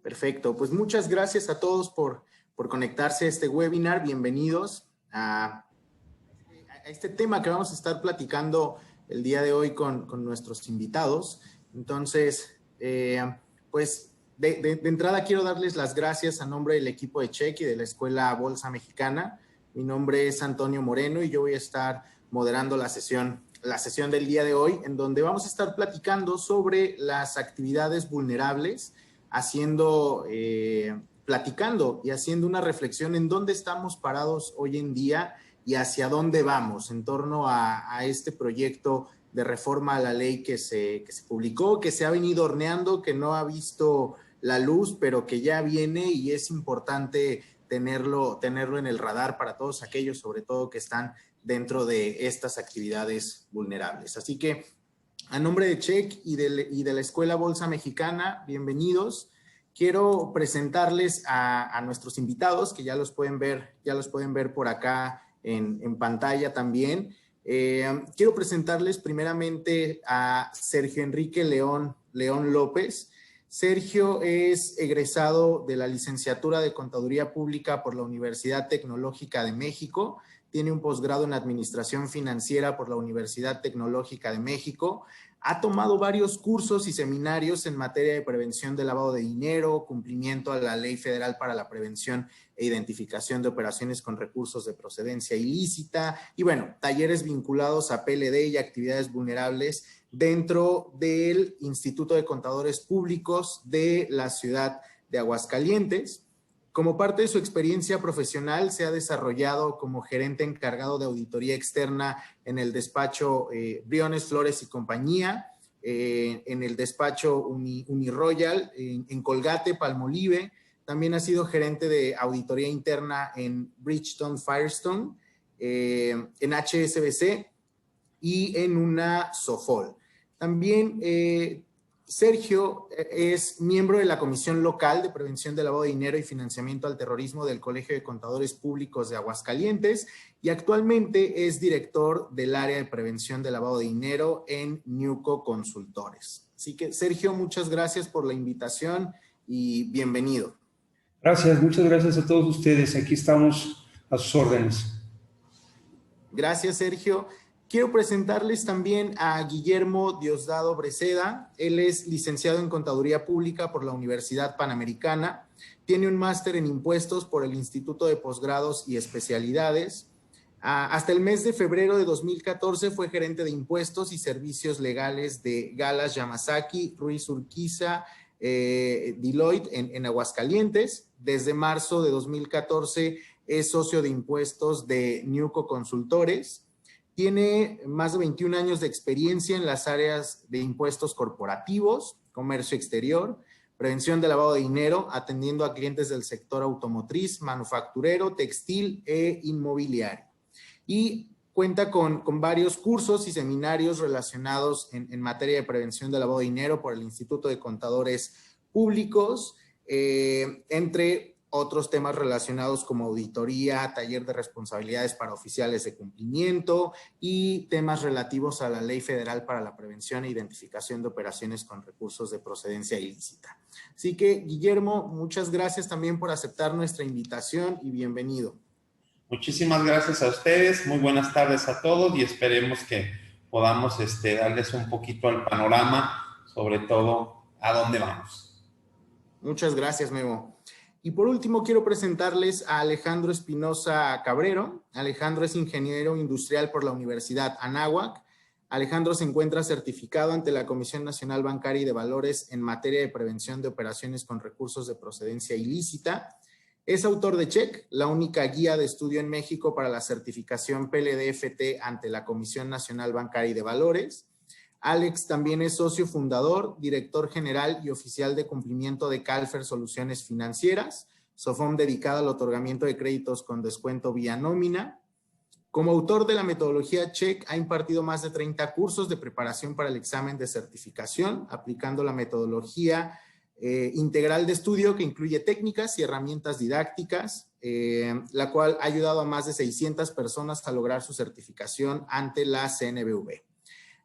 Perfecto, pues muchas gracias a todos por conectarse a este webinar. Bienvenidos a este tema que vamos a estar platicando el día de hoy con nuestros invitados. Entonces, pues de entrada quiero darles las gracias a nombre del equipo de Check y de la Escuela Bolsa Mexicana. Mi nombre es Antonio Moreno y yo voy a estar moderando la sesión del día de hoy, en donde vamos a estar platicando sobre las actividades vulnerables, platicando y haciendo una reflexión en dónde estamos parados hoy en día y hacia dónde vamos en torno a este proyecto de reforma a la ley que se publicó, que se ha venido horneando, que no ha visto la luz, pero que ya viene y es importante tenerlo en el radar para todos aquellos, sobre todo, que están dentro de estas actividades vulnerables. Así que, a nombre de Check y de la Escuela Bolsa Mexicana, bienvenidos. Quiero presentarles a nuestros invitados, que ya los pueden ver por acá en pantalla también. Quiero presentarles primeramente a Sergio Enrique León López. Sergio es egresado de la licenciatura de Contaduría Pública por la Universidad Tecnológica de México. Tiene un posgrado en Administración Financiera por la Universidad Tecnológica de México. Ha tomado varios cursos y seminarios en materia de prevención de lavado de dinero, cumplimiento a la Ley Federal para la Prevención e Identificación de Operaciones con Recursos de Procedencia Ilícita y, bueno, talleres vinculados a PLD y actividades vulnerables dentro del Instituto de Contadores Públicos de la ciudad de Aguascalientes. Como parte de su experiencia profesional, se ha desarrollado como gerente encargado de auditoría externa en el despacho Briones, Flores y Compañía, en el despacho Uniroyal, en Colgate, Palmolive. También ha sido gerente de auditoría interna en Bridgestone Firestone, en HSBC y en una Sofol. También Sergio es miembro de la Comisión Local de Prevención de Lavado de Dinero y Financiamiento al Terrorismo del Colegio de Contadores Públicos de Aguascalientes y actualmente es director del área de prevención de lavado de dinero en Newco Consultores. Así que, Sergio, muchas gracias por la invitación y bienvenido. Gracias, muchas gracias a todos ustedes. Aquí estamos a sus órdenes. Gracias, Sergio. Quiero presentarles también a Guillermo Diosdado Breceda. Él es licenciado en Contaduría Pública por la Universidad Panamericana. Tiene un máster en Impuestos por el Instituto de Posgrados y Especialidades. Hasta el mes de febrero de 2014 fue gerente de Impuestos y Servicios Legales de Galas Yamasaki, Ruiz Urquiza, Deloitte en Aguascalientes. Desde marzo de 2014 es socio de impuestos de Newco Consultores. Tiene más de 21 años de experiencia en las áreas de impuestos corporativos, comercio exterior, prevención de lavado de dinero, atendiendo a clientes del sector automotriz, manufacturero, textil e inmobiliario. Y cuenta con varios cursos y seminarios relacionados en materia de prevención de lavado de dinero por el Instituto de Contadores Públicos, entre otros temas relacionados como auditoría, taller de responsabilidades para oficiales de cumplimiento y temas relativos a la Ley Federal para la Prevención e Identificación de Operaciones con Recursos de Procedencia Ilícita. Así que, Guillermo, muchas gracias también por aceptar nuestra invitación y bienvenido. Muchísimas gracias a ustedes, muy buenas tardes a todos y esperemos que podamos darles un poquito al panorama, sobre todo a dónde vamos. Muchas gracias, Memo. Y por último, quiero presentarles a Alejandro Espinosa Cabrero. Alejandro es ingeniero industrial por la Universidad Anáhuac. Alejandro se encuentra certificado ante la Comisión Nacional Bancaria y de Valores en materia de prevención de operaciones con recursos de procedencia ilícita. Es autor de Check, la única guía de estudio en México para la certificación PLD-FT ante la Comisión Nacional Bancaria y de Valores. Alex también es socio fundador, director general y oficial de cumplimiento de Calfer Soluciones Financieras, SOFOM dedicada al otorgamiento de créditos con descuento vía nómina. Como autor de la metodología Check, ha impartido más de 30 cursos de preparación para el examen de certificación, aplicando la metodología integral de estudio que incluye técnicas y herramientas didácticas, la cual ha ayudado a más de 600 personas a lograr su certificación ante la CNBV.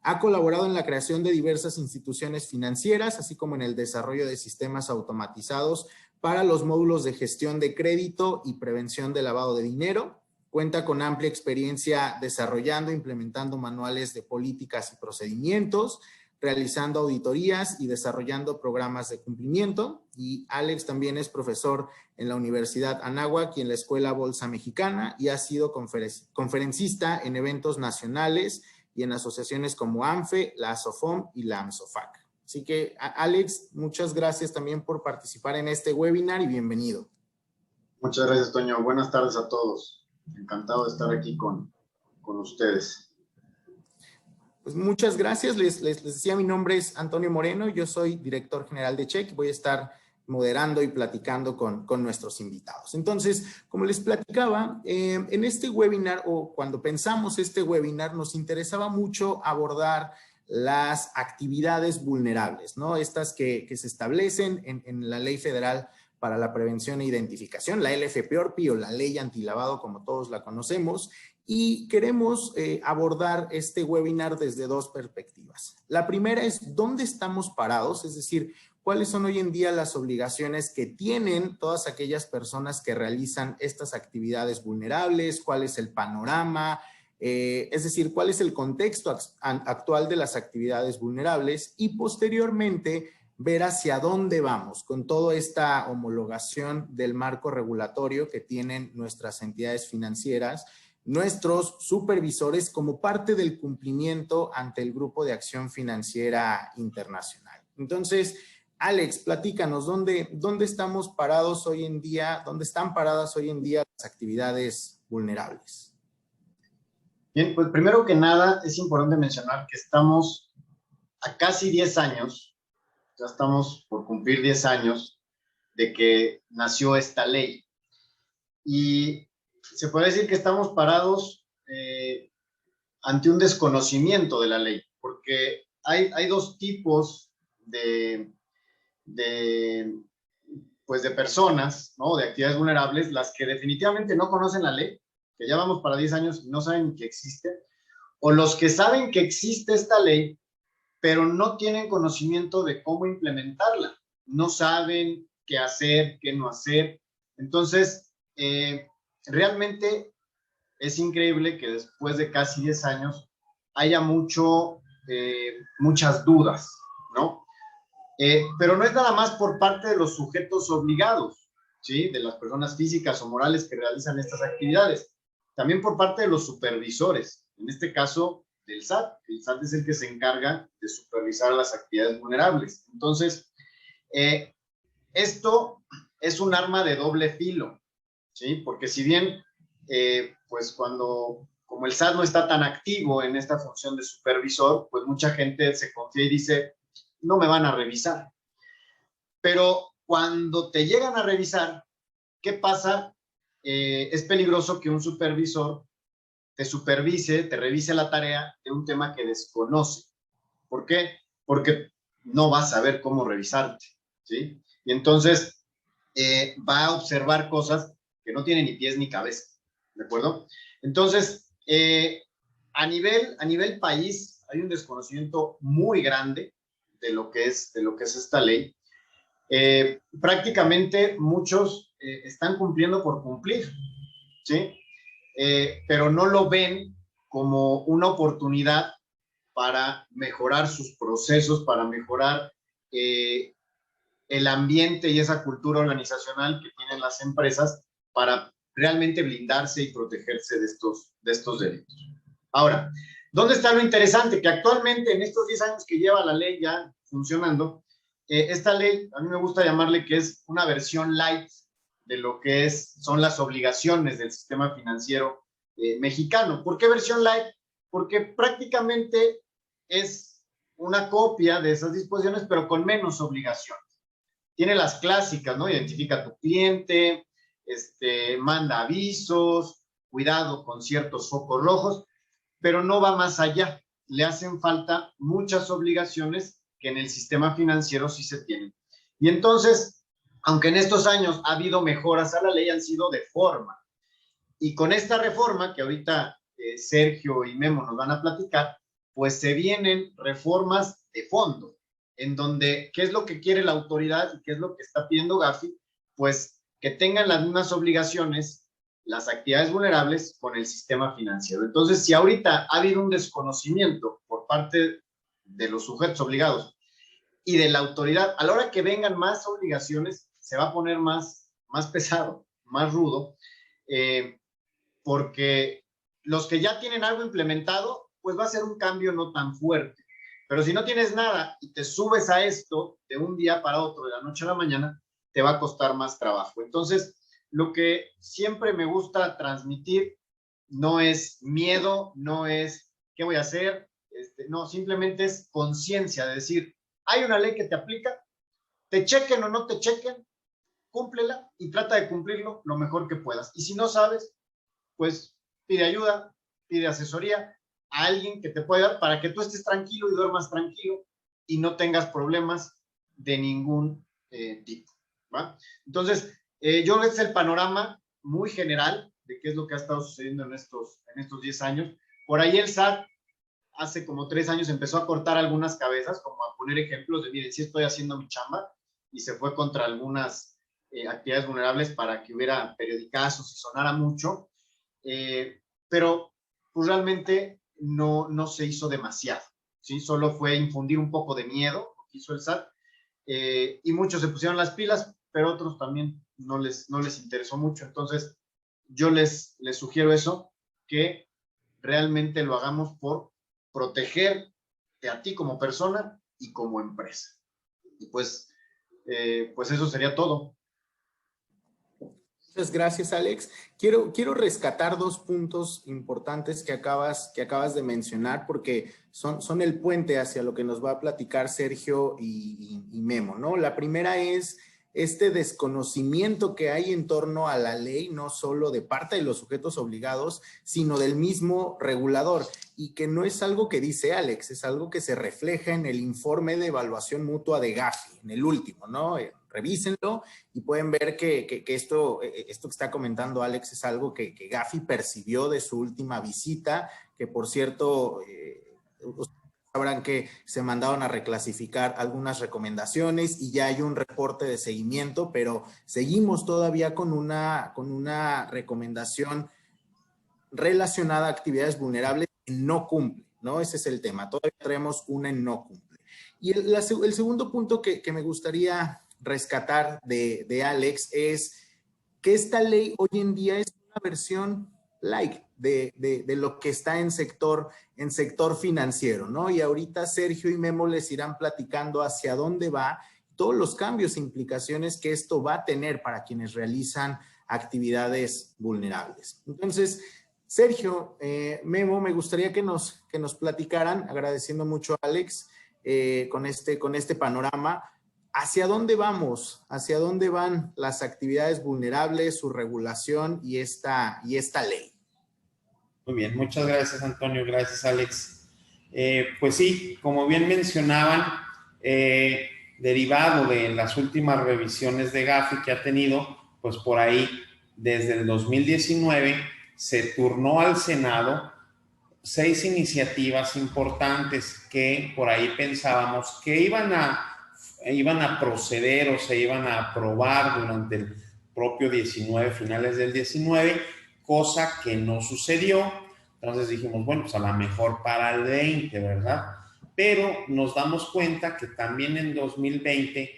Ha colaborado en la creación de diversas instituciones financieras, así como en el desarrollo de sistemas automatizados para los módulos de gestión de crédito y prevención de lavado de dinero. Cuenta con amplia experiencia desarrollando e implementando manuales de políticas y procedimientos, realizando auditorías y desarrollando programas de cumplimiento. Y Alex también es profesor en la Universidad Anáhuac y en la Escuela Bolsa Mexicana, y ha sido conferencista en eventos nacionales y en asociaciones como ANFE, la ASOFOM y la AMSOFAC. Así que, Alex, muchas gracias también por participar en este webinar y bienvenido. Muchas gracias, Toño. Buenas tardes a todos. Encantado de estar aquí con ustedes. Pues muchas gracias. Les decía, mi nombre es Antonio Moreno, yo soy director general de Check. Voy a estar moderando y platicando con nuestros invitados. Entonces, como les platicaba, en este webinar, o cuando pensamos este webinar, nos interesaba mucho abordar las actividades vulnerables, ¿no? Estas que se establecen en la Ley Federal para la Prevención e Identificación, la LFPORPI, o la Ley Antilavado, como todos la conocemos, y queremos abordar este webinar desde dos perspectivas. La primera es dónde estamos parados, es decir, cuáles son hoy en día las obligaciones que tienen todas aquellas personas que realizan estas actividades vulnerables, cuál es el panorama, es decir, cuál es el contexto actual de las actividades vulnerables, y posteriormente ver hacia dónde vamos con toda esta homologación del marco regulatorio que tienen nuestras entidades financieras, nuestros supervisores, como parte del cumplimiento ante el Grupo de Acción Financiera Internacional. Entonces, Alex, platícanos, ¿dónde estamos parados hoy en día? ¿Dónde están paradas hoy en día las actividades vulnerables? Bien, pues primero que nada es importante mencionar que estamos a casi 10 años, ya estamos por cumplir 10 años de que nació esta ley. Y se puede decir que estamos parados ante un desconocimiento de la ley, porque hay dos tipos de personas, ¿no? De actividades vulnerables, las que definitivamente no conocen la ley, que ya vamos para 10 años y no saben que existe, o los que saben que existe esta ley, pero no tienen conocimiento de cómo implementarla, no saben qué hacer, qué no hacer. Entonces, realmente es increíble que después de casi 10 años haya muchas dudas, ¿no? Pero no es nada más por parte de los sujetos obligados, ¿sí? De las personas físicas o morales que realizan estas actividades, también por parte de los supervisores, en este caso del SAT. El SAT es el que se encarga de supervisar las actividades vulnerables. Entonces, esto es un arma de doble filo, ¿sí? Porque si bien, pues como el SAT no está tan activo en esta función de supervisor, pues mucha gente se confía y dice, no me van a revisar. Pero cuando te llegan a revisar, ¿qué pasa? Es peligroso que un supervisor te revise la tarea de un tema que desconoce. ¿Por qué? Porque no va a saber cómo revisarte, ¿sí? Y entonces va a observar cosas que no tienen ni pies ni cabeza, ¿de acuerdo? Entonces, a nivel país hay un desconocimiento muy grande de lo que es esta ley. Prácticamente muchos están cumpliendo por cumplir, ¿sí? Pero no lo ven como una oportunidad para mejorar sus procesos, para mejorar el ambiente y esa cultura organizacional que tienen las empresas para realmente blindarse y protegerse de estos delitos. Ahora, ¿dónde está lo interesante? Que actualmente, en estos 10 años que lleva la ley ya funcionando, esta ley, a mí me gusta llamarle que es una versión light de lo que son las obligaciones del sistema financiero mexicano. ¿Por qué versión light? Porque prácticamente es una copia de esas disposiciones, pero con menos obligaciones. Tiene las clásicas, ¿no? Identifica a tu cliente, manda avisos, cuidado con ciertos focos rojos, pero no va más allá. Le hacen falta muchas obligaciones que en el sistema financiero sí se tienen. Y entonces, aunque en estos años ha habido mejoras a la ley, han sido de forma. Y con esta reforma, que ahorita Sergio y Memo nos van a platicar, pues se vienen reformas de fondo, en donde, ¿qué es lo que quiere la autoridad y qué es lo que está pidiendo Gafi? Pues que tengan las mismas obligaciones las actividades vulnerables con el sistema financiero. Entonces, si ahorita ha habido un desconocimiento por parte de los sujetos obligados y de la autoridad, a la hora que vengan más obligaciones, se va a poner más pesado, más rudo, porque los que ya tienen algo implementado, pues va a ser un cambio no tan fuerte. Pero si no tienes nada y te subes a esto de un día para otro, de la noche a la mañana, te va a costar más trabajo. Entonces, lo que siempre me gusta transmitir no es miedo, no es qué voy a hacer, no, simplemente es conciencia de decir, hay una ley que te aplica, te chequen o no te chequen, cúmplela y trata de cumplirlo lo mejor que puedas. Y si no sabes, pues pide ayuda, pide asesoría a alguien que te pueda dar para que tú estés tranquilo y duermas tranquilo y no tengas problemas de ningún tipo, ¿va? Entonces, yo es el panorama muy general de qué es lo que ha estado sucediendo en estos 10 años. Por ahí el SAT hace como 3 años empezó a cortar algunas cabezas, como a poner ejemplos de, miren, sí estoy haciendo mi chamba, y se fue contra algunas actividades vulnerables para que hubiera periodicazos y sonara mucho, pero pues realmente no se hizo demasiado, ¿sí? Solo fue infundir un poco de miedo, lo que hizo el SAT, y muchos se pusieron las pilas, pero otros también no les interesó mucho. Entonces, yo les sugiero eso, que realmente lo hagamos por protegerte a ti como persona y como empresa. Y pues eso sería todo. Muchas gracias, Alex. Quiero rescatar 2 puntos importantes que acabas de mencionar, porque son el puente hacia lo que nos va a platicar Sergio y Memo, ¿no? La primera es este desconocimiento que hay en torno a la ley, no solo de parte de los sujetos obligados, sino del mismo regulador, y que no es algo que dice Alex, es algo que se refleja en el informe de evaluación mutua de Gafi, en el último, ¿no? Revísenlo y pueden ver que esto que está comentando Alex es algo que Gafi percibió de su última visita, que por cierto, sabrán que se mandaron a reclasificar algunas recomendaciones y ya hay un reporte de seguimiento, pero seguimos todavía con una recomendación relacionada a actividades vulnerables que no cumple, ¿no? Ese es el tema, todavía traemos una en no cumple. Y el segundo punto que me gustaría rescatar de Alex es que esta ley hoy en día es una versión light de lo que está en sector financiero, ¿no? Y ahorita Sergio y Memo les irán platicando hacia dónde va, todos los cambios e implicaciones que esto va a tener para quienes realizan actividades vulnerables. Entonces, Sergio, Memo, me gustaría que nos platicaran, agradeciendo mucho a Alex con este panorama, ¿hacia dónde vamos? ¿Hacia dónde van las actividades vulnerables, su regulación y esta ley? Muy bien, muchas gracias, Antonio. Gracias, Alex. Pues sí, como bien mencionaban, derivado de las últimas revisiones de Gafi que ha tenido, pues por ahí, desde el 2019, se turnó al Senado 6 iniciativas importantes que por ahí pensábamos que iban a proceder o se iban a aprobar durante el propio 19, finales del 19, cosa que no sucedió. Entonces dijimos, bueno, pues a lo mejor para el 20, ¿verdad? Pero nos damos cuenta que también en 2020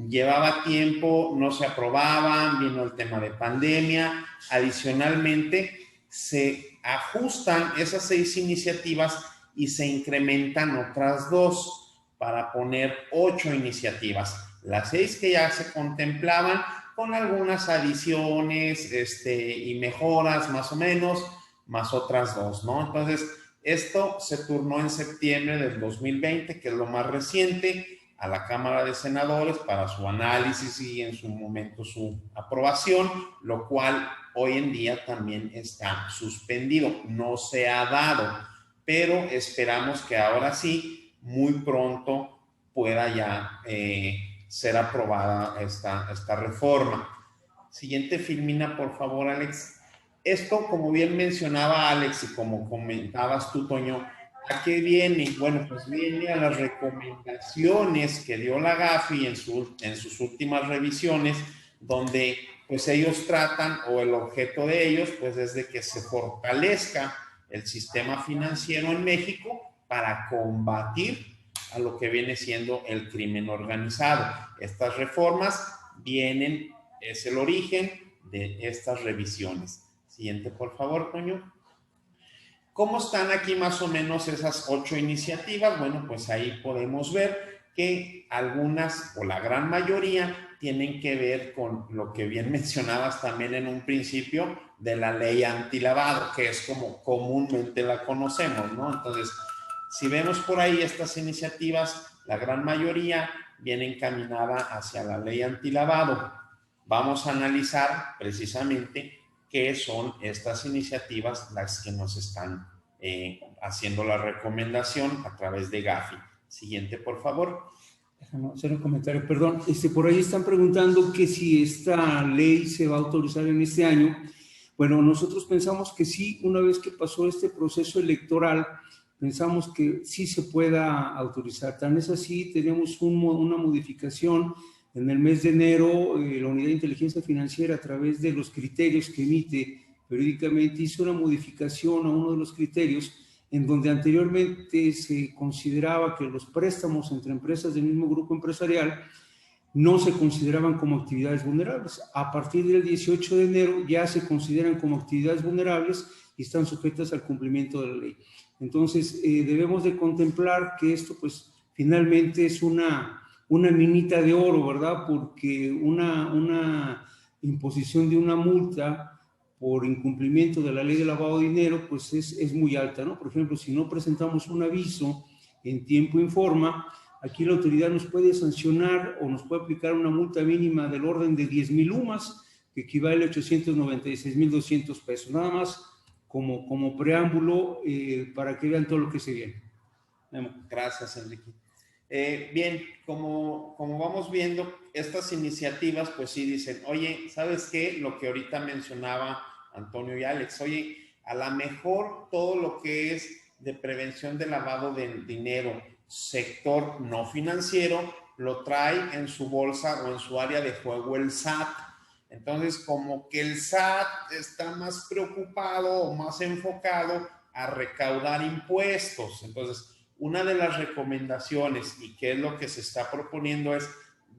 llevaba tiempo, no se aprobaban, vino el tema de pandemia. Adicionalmente, se ajustan esas 6 iniciativas y se incrementan otras 2 para poner 8 iniciativas. Las 6 que ya se contemplaban con algunas adiciones y mejoras más o menos, más otras 2, ¿no? Entonces, esto se turnó en septiembre del 2020, que es lo más reciente, a la Cámara de Senadores para su análisis y en su momento su aprobación, lo cual hoy en día también está suspendido. No se ha dado, pero esperamos que ahora sí, muy pronto pueda ya ser aprobada esta reforma. Siguiente filmina, por favor, Alex. Esto, como bien mencionaba Alex y como comentabas tú, Toño, ¿A qué viene? Bueno, pues viene a las recomendaciones que dio la Gafi en sus últimas revisiones, donde pues ellos tratan, o el objeto de ellos, pues es de que se fortalezca el sistema financiero en México para combatir a lo que viene siendo el crimen organizado. Estas reformas vienen, es el origen de estas revisiones. Siguiente, por favor, Toño. ¿Cómo están aquí más o menos esas 8 iniciativas? Bueno, pues ahí podemos ver que algunas o la gran mayoría tienen que ver con lo que bien mencionabas también en un principio de la ley antilavado, que es como comúnmente la conocemos, ¿no? Entonces, si vemos por ahí estas iniciativas, la gran mayoría viene encaminada hacia la ley antilavado. Vamos a analizar precisamente qué son estas iniciativas las que nos están haciendo la recomendación a través de Gafi. Siguiente, por favor. Déjame hacer un comentario, perdón. Por ahí están preguntando que si esta ley se va a autorizar en este año. Bueno, nosotros pensamos que sí, una vez que pasó este proceso electoral, pensamos que sí se pueda autorizar. Tan es así, tenemos una modificación en el mes de enero, la Unidad de Inteligencia Financiera, a través de los criterios que emite periódicamente, hizo una modificación a uno de los criterios en donde anteriormente se consideraba que los préstamos entre empresas del mismo grupo empresarial no se consideraban como actividades vulnerables. A partir del 18 de enero ya se consideran como actividades vulnerables y están sujetas al cumplimiento de la ley. Entonces, debemos de contemplar que esto, pues, finalmente es una minita de oro, ¿verdad? Porque una imposición de una multa por incumplimiento de la ley de lavado de dinero, pues es muy alta, ¿no? Por ejemplo, si no presentamos un aviso en tiempo y forma, aquí la autoridad nos puede sancionar o nos puede aplicar una multa mínima del orden de 10,000 UMAS, que equivale a 896,200 pesos. Nada más como preámbulo para que vean todo lo que se viene. Gracias, Enrique. Bien, como vamos viendo, estas iniciativas, pues sí dicen, oye, ¿sabes qué? Lo que ahorita mencionaba Antonio y Alex, oye, a lo mejor todo lo que es de prevención de lavado de dinero, sector no financiero, lo trae en su bolsa o en su área de juego el SAT. Entonces, como que el SAT está más preocupado o más enfocado a recaudar impuestos. Entonces, una de las recomendaciones y que es lo que se está proponiendo es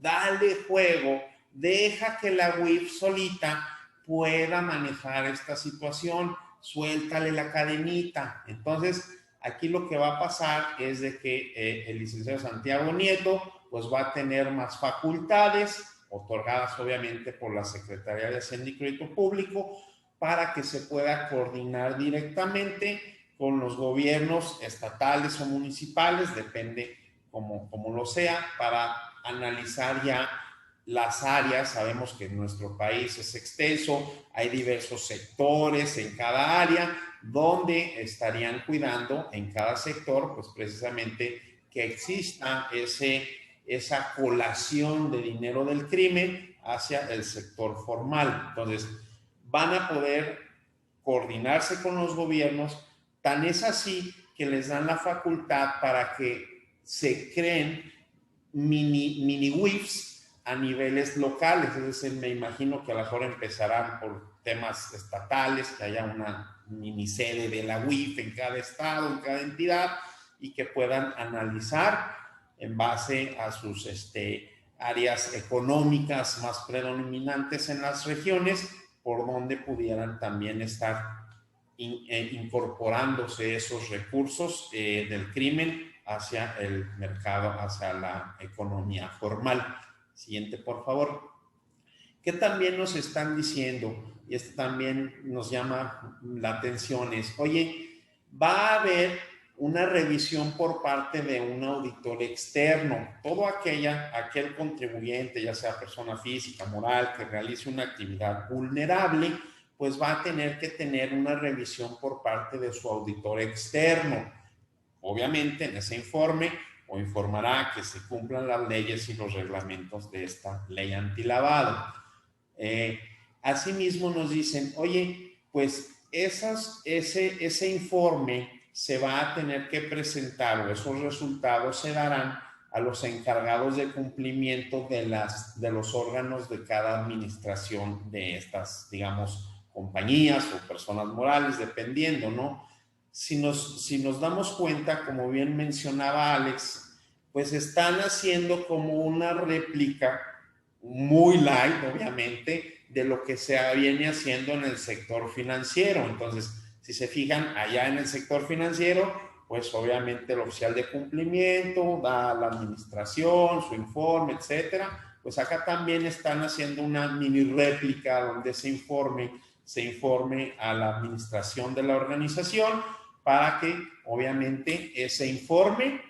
dale juego, deja que la UIF solita pueda manejar esta situación, suéltale la cadenita. Entonces, aquí lo que va a pasar es de que el licenciado Santiago Nieto pues va a tener más facultades, otorgadas obviamente por la Secretaría de Hacienda y Crédito Público, para que se pueda coordinar directamente con los gobiernos estatales o municipales, depende como lo sea, para analizar ya las áreas. Sabemos que nuestro país es extenso, hay diversos sectores en cada área, donde estarían cuidando en cada sector, pues precisamente que exista esa colación de dinero del crimen hacia el sector formal. Entonces, van a poder coordinarse con los gobiernos. Tan es así que les dan la facultad para que se creen mini WIFs a niveles locales. Es decir, me imagino que a lo mejor empezarán por temas estatales, que haya una mini sede de la WIF en cada estado, en cada entidad, y que puedan analizar en base a sus áreas económicas más predominantes en las regiones, por donde pudieran también estar incorporándose esos recursos del crimen hacia el mercado, hacia la economía formal. Siguiente, por favor. ¿Qué también nos están diciendo? Y esto también nos llama la atención, es, oye, va a haber una revisión por parte de un auditor externo. Todo aquel contribuyente, ya sea persona física, moral, que realice una actividad vulnerable, pues va a tener que tener una revisión por parte de su auditor externo. Obviamente, en ese informe o informará que se cumplan las leyes y los reglamentos de esta ley antilavado. Asimismo nos dicen, oye, pues ese informe se va a tener que presentar, o esos resultados se darán a los encargados de cumplimiento de los órganos de cada administración de estas, digamos, compañías o personas morales, dependiendo, ¿no? Si nos damos cuenta, como bien mencionaba Alex, pues están haciendo como una réplica muy light, obviamente, de lo que se viene haciendo en el sector financiero. Entonces, si se fijan, allá en el sector financiero, pues obviamente el oficial de cumplimiento da la administración, su informe, etcétera. Pues acá también están haciendo una mini réplica donde se informe a la administración de la organización para que obviamente ese informe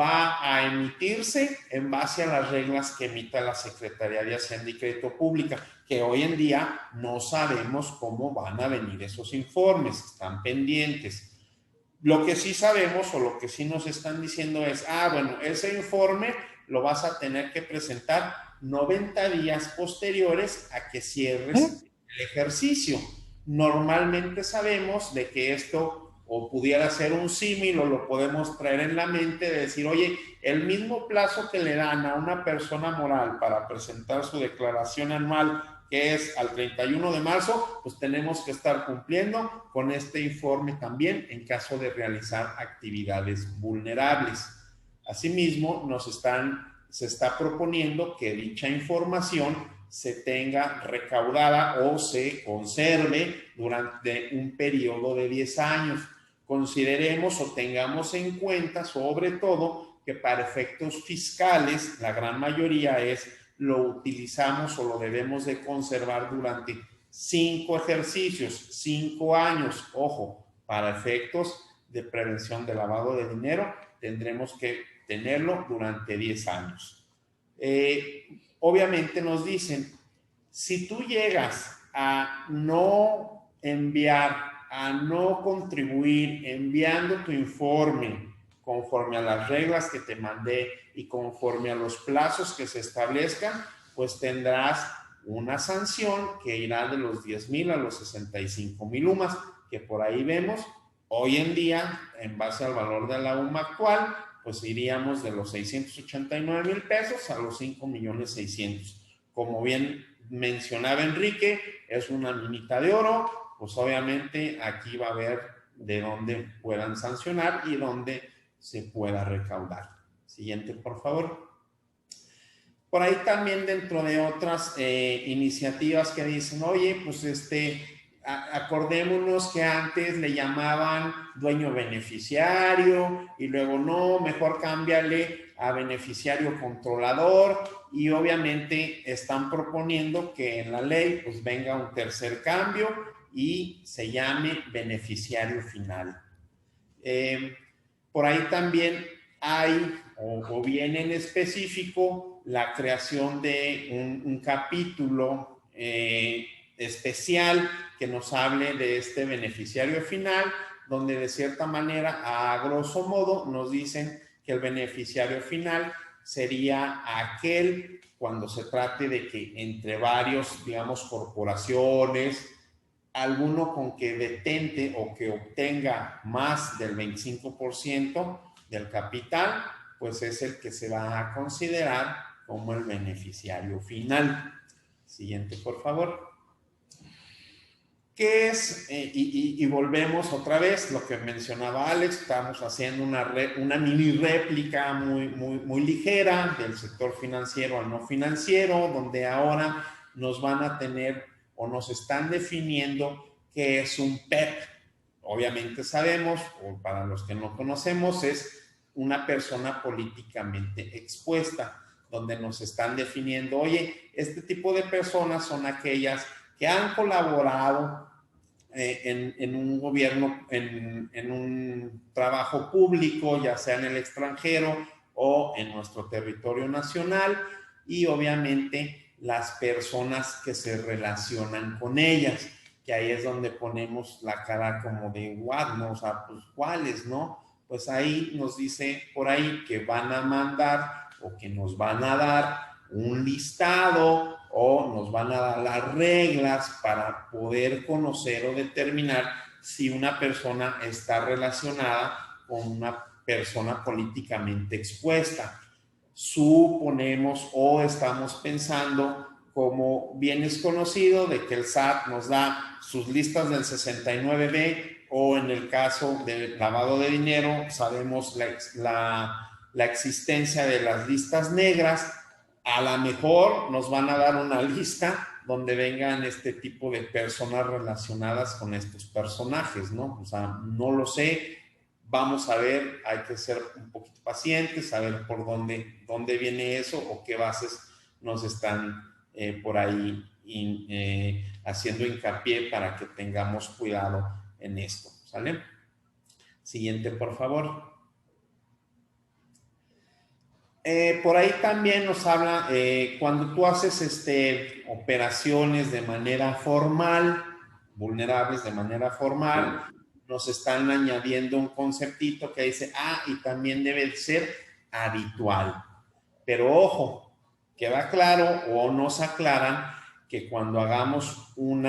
va a emitirse en base a las reglas que emita la Secretaría de Hacienda y Crédito Público, que hoy en día no sabemos cómo van a venir esos informes, están pendientes. Lo que sí sabemos o lo que sí nos están diciendo es, bueno, ese informe lo vas a tener que presentar 90 días posteriores a que cierres el ejercicio. Normalmente sabemos de que esto o pudiera ser un símil o lo podemos traer en la mente de decir, oye, el mismo plazo que le dan a una persona moral para presentar su declaración anual, que es al 31 de marzo, pues tenemos que estar cumpliendo con este informe también en caso de realizar actividades vulnerables. Asimismo, se está proponiendo que dicha información se tenga recaudada o se conserve durante un periodo de 10 años. Consideremos o tengamos en cuenta, sobre todo, que para efectos fiscales, la gran mayoría lo utilizamos o lo debemos de conservar durante 5 ejercicios, 5 años. Ojo, para efectos de prevención de lavado de dinero, tendremos que tenerlo durante 10 años. Obviamente nos dicen, si tú llegas a no enviar, a no contribuir enviando tu informe conforme a las reglas que te mandé y conforme a los plazos que se establezcan, pues tendrás una sanción que irá de los 10,000 a los 65,000 UMAS, que por ahí vemos. Hoy en día, en base al valor de la UMA actual, pues iríamos de los 689,000 pesos a los 5,600,000. Como bien mencionaba Enrique, es una minita de oro, pues obviamente aquí va a haber de dónde puedan sancionar y dónde se pueda recaudar. Siguiente, por favor. Por ahí también dentro de otras iniciativas que dicen, oye, pues acordémonos que antes le llamaban dueño beneficiario y luego no, mejor cámbiale a beneficiario controlador, y obviamente están proponiendo que en la ley pues venga un tercer cambio y se llame beneficiario final. Por ahí también hay o viene en específico la creación de un capítulo especial que nos hable de este beneficiario final, donde de cierta manera, a grosso modo, nos dicen que el beneficiario final sería aquel cuando se trate de que entre varios, digamos, corporaciones, alguno con que detente o que obtenga más del 25% del capital, pues es el que se va a considerar como el beneficiario final. Siguiente, por favor. ¿Qué es? Y volvemos otra vez, lo que mencionaba Alex, estamos haciendo una mini réplica muy ligera del sector financiero al no financiero, donde ahora nos van a tener o nos están definiendo qué es un PEP. Obviamente sabemos, o para los que no conocemos, es una persona políticamente expuesta, donde nos están definiendo, oye, este tipo de personas son aquellas que han colaborado en un gobierno, en un trabajo público, ya sea en el extranjero o en nuestro territorio nacional, y obviamente las personas que se relacionan con ellas, que ahí es donde ponemos la cara como de what, ¿no? O sea, pues ¿cuáles, no? Pues ahí nos dice por ahí que van a mandar o que nos van a dar un listado o nos van a dar las reglas para poder conocer o determinar si una persona está relacionada con una persona políticamente expuesta. Suponemos o estamos pensando, como bien es conocido, de que el SAT nos da sus listas del 69B, o en el caso del lavado de dinero sabemos la existencia de las listas negras. A lo mejor nos van a dar una lista donde vengan este tipo de personas relacionadas con estos personajes, ¿no? O sea, no lo sé, vamos a ver, hay que ser un poquito pacientes, saber por dónde viene eso o qué bases nos están por ahí haciendo hincapié para que tengamos cuidado en esto, ¿sale? Siguiente, por favor. Por ahí también nos habla, cuando tú haces operaciones de manera formal, vulnerables de manera formal, nos están añadiendo un conceptito que dice, y también debe ser habitual. Pero ojo, queda claro o nos aclaran que cuando hagamos no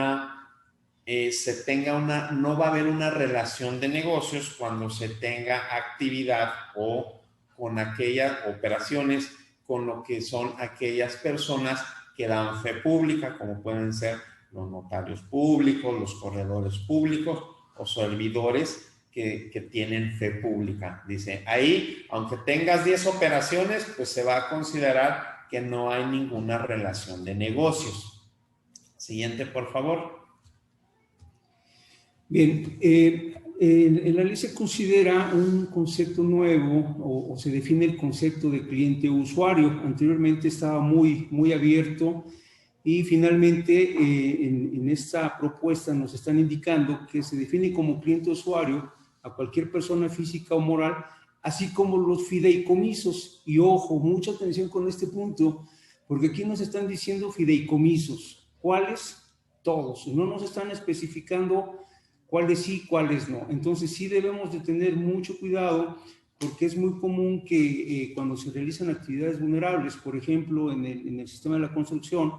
va a haber una relación de negocios cuando se tenga actividad o con aquellas operaciones con lo que son aquellas personas que dan fe pública, como pueden ser los notarios públicos, los corredores públicos o servidores que tienen fe pública. Dice, ahí, aunque tengas 10 operaciones, pues se va a considerar que no hay ninguna relación de negocios. Siguiente, por favor. Bien, en la ley se considera un concepto nuevo o se define el concepto de cliente-usuario. Anteriormente estaba muy abierto y finalmente en esta propuesta nos están indicando que se define como cliente-usuario a cualquier persona física o moral, así como los fideicomisos. Y ojo, mucha atención con este punto, porque aquí nos están diciendo fideicomisos. ¿Cuáles? Todos. No nos están especificando cuáles sí, cuáles no. Entonces sí debemos de tener mucho cuidado, porque es muy común que cuando se realizan actividades vulnerables, por ejemplo, en el sistema de la construcción,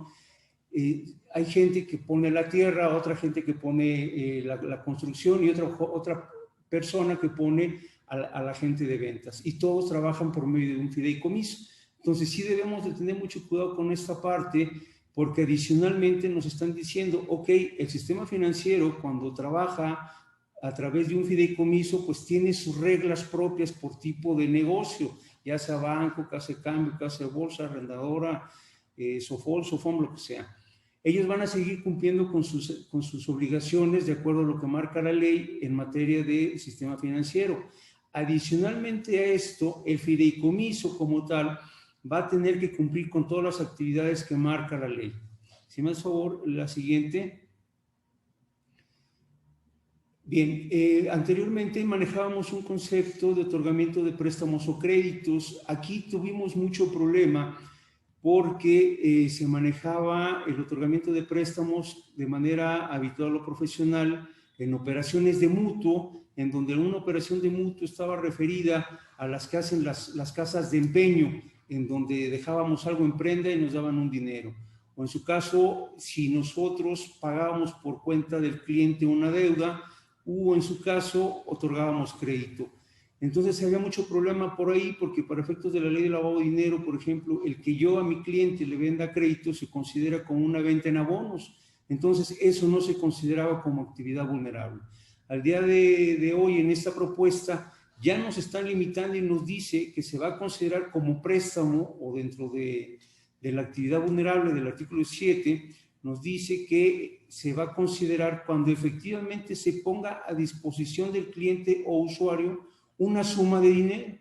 hay gente que pone la tierra, otra gente que pone la construcción y otra persona que pone a la gente de ventas. Y todos trabajan por medio de un fideicomiso. Entonces sí debemos de tener mucho cuidado con esta parte, porque adicionalmente nos están diciendo, ok, el sistema financiero cuando trabaja a través de un fideicomiso, pues tiene sus reglas propias por tipo de negocio, ya sea banco, casa de cambio, casa de bolsa, arrendadora, Sofom, lo que sea. Ellos van a seguir cumpliendo con sus obligaciones de acuerdo a lo que marca la ley en materia de sistema financiero. Adicionalmente a esto, el fideicomiso como tal va a tener que cumplir con todas las actividades que marca la ley. Si me das favor, la siguiente. Bien, anteriormente manejábamos un concepto de otorgamiento de préstamos o créditos. Aquí tuvimos mucho problema porque se manejaba el otorgamiento de préstamos de manera habitual o profesional en operaciones de mutuo, en donde una operación de mutuo estaba referida a las que hacen las casas de empeño, en donde dejábamos algo en prenda y nos daban un dinero. O en su caso, si nosotros pagábamos por cuenta del cliente una deuda, o en su caso, otorgábamos crédito. Entonces había mucho problema por ahí, porque para efectos de la ley de lavado de dinero, por ejemplo, el que yo a mi cliente le venda crédito se considera como una venta en abonos. Entonces eso no se consideraba como actividad vulnerable. Al día de hoy, en esta propuesta, ya nos están limitando y nos dice que se va a considerar como préstamo, o dentro de la actividad vulnerable del artículo 7, nos dice que se va a considerar cuando efectivamente se ponga a disposición del cliente o usuario una suma de dinero.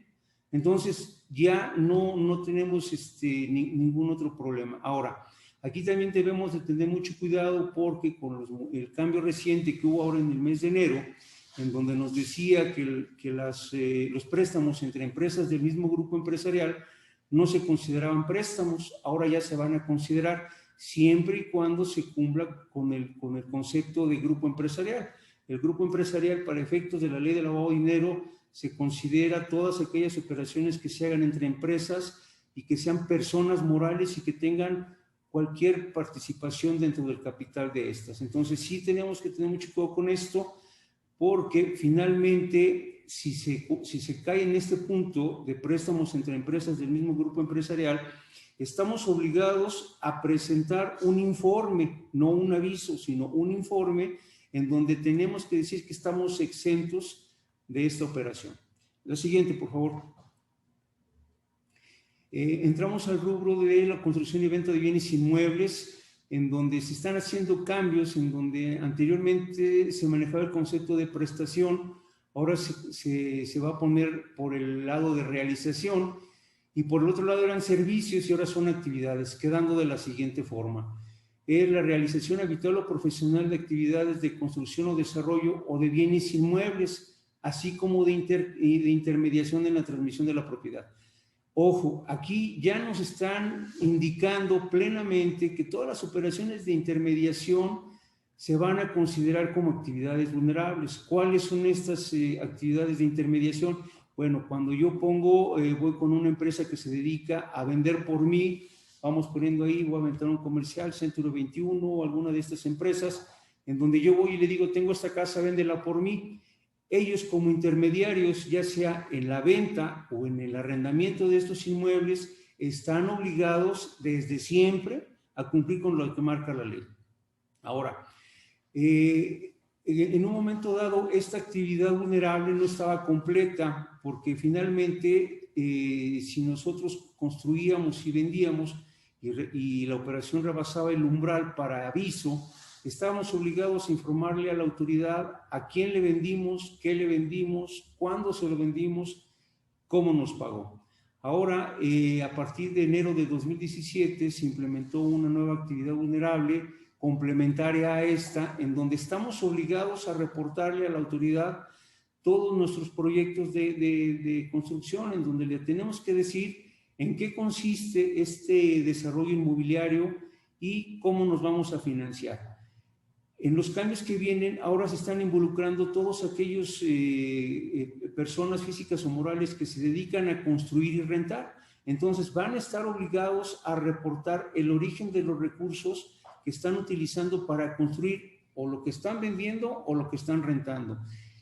Entonces ya no tenemos ningún otro problema. Ahora, aquí también debemos de tener mucho cuidado, porque con el cambio reciente que hubo ahora en el mes de enero, en donde nos decía que los préstamos entre empresas del mismo grupo empresarial no se consideraban préstamos, ahora ya se van a considerar, siempre y cuando se cumpla con el concepto de grupo empresarial. El grupo empresarial, para efectos de la ley de lavado de dinero, se considera todas aquellas operaciones que se hagan entre empresas y que sean personas morales y que tengan cualquier participación dentro del capital de estas. Entonces sí tenemos que tener mucho cuidado con esto, porque finalmente si se cae en este punto de préstamos entre empresas del mismo grupo empresarial, estamos obligados a presentar un informe, no un aviso, sino un informe en donde tenemos que decir que estamos exentos de esta operación. La siguiente, por favor. Entramos al rubro de la construcción y venta de bienes inmuebles, en donde se están haciendo cambios, en donde anteriormente se manejaba el concepto de prestación, ahora se va a poner por el lado de realización, y por el otro lado eran servicios y ahora son actividades, quedando de la siguiente forma. Es la realización habitual o profesional de actividades de construcción o desarrollo o de bienes inmuebles, así como de intermediación en la transmisión de la propiedad. Ojo, aquí ya nos están indicando plenamente que todas las operaciones de intermediación se van a considerar como actividades vulnerables. ¿Cuáles son estas actividades de intermediación? Bueno, cuando yo voy con una empresa que se dedica a vender por mí, vamos poniendo ahí, voy a aventar un comercial, Centro 21 o alguna de estas empresas, en donde yo voy y le digo, tengo esta casa, véndela por mí. Ellos como intermediarios, ya sea en la venta o en el arrendamiento de estos inmuebles, están obligados desde siempre a cumplir con lo que marca la ley. Ahora, en un momento dado, esta actividad vulnerable no estaba completa porque finalmente, si nosotros construíamos y vendíamos y la operación rebasaba el umbral para aviso, estábamos obligados a informarle a la autoridad a quién le vendimos, qué le vendimos, cuándo se lo vendimos, cómo nos pagó. Ahora, a partir de enero de 2017, se implementó una nueva actividad vulnerable complementaria a esta, en donde estamos obligados a reportarle a la autoridad todos nuestros proyectos de construcción, en donde le tenemos que decir en qué consiste este desarrollo inmobiliario y cómo nos vamos a financiar. En los cambios que vienen, ahora se están involucrando todos aquellos personas físicas o morales que se dedican a construir y rentar. Entonces van a estar obligados a reportar el origen de los recursos que están utilizando para construir o lo que están vendiendo o lo que están rentando.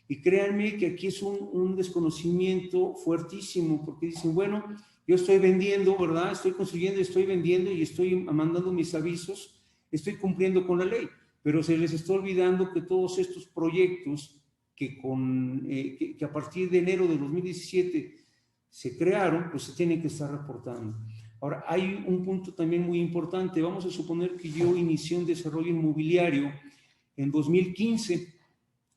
Y créanme que aquí es un desconocimiento fuertísimo, porque dicen, bueno, yo estoy vendiendo, ¿verdad? Estoy construyendo, estoy vendiendo y estoy mandando mis avisos, estoy cumpliendo con la ley. Pero se les está olvidando que todos estos proyectos que a partir de enero de 2017 se crearon, pues se tienen que estar reportando. Ahora, hay un punto también muy importante. Vamos a suponer que yo inicié un desarrollo inmobiliario en 2015.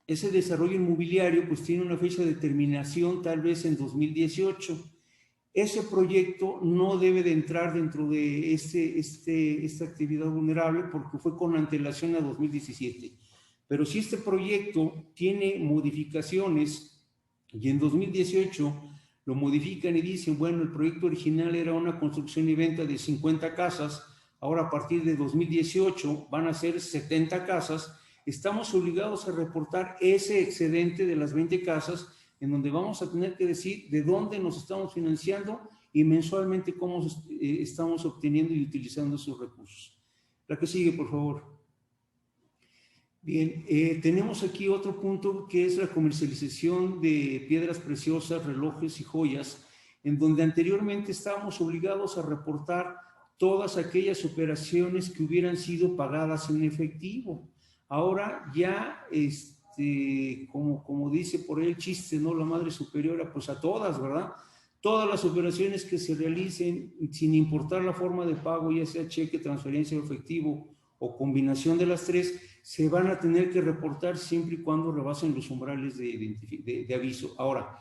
Ese desarrollo inmobiliario pues tiene una fecha de terminación tal vez en 2018. Ese proyecto no debe de entrar dentro de esta actividad vulnerable porque fue con antelación a 2017. Pero si este proyecto tiene modificaciones y en 2018 lo modifican y dicen, bueno, el proyecto original era una construcción y venta de 50 casas, ahora a partir de 2018 van a ser 70 casas, estamos obligados a reportar ese excedente de las 20 casas en donde vamos a tener que decir de dónde nos estamos financiando y mensualmente cómo estamos obteniendo y utilizando esos recursos. La que sigue, por favor. Bien, tenemos aquí otro punto que es la comercialización de piedras preciosas, relojes y joyas, en donde anteriormente estábamos obligados a reportar todas aquellas operaciones que hubieran sido pagadas en efectivo. Ahora ya como dice por ahí el chiste, ¿no? La madre superiora, pues a todas, ¿verdad? Todas las operaciones que se realicen, sin importar la forma de pago, ya sea cheque, transferencia o efectivo o combinación de las tres, se van a tener que reportar siempre y cuando rebasen los umbrales de aviso. Ahora,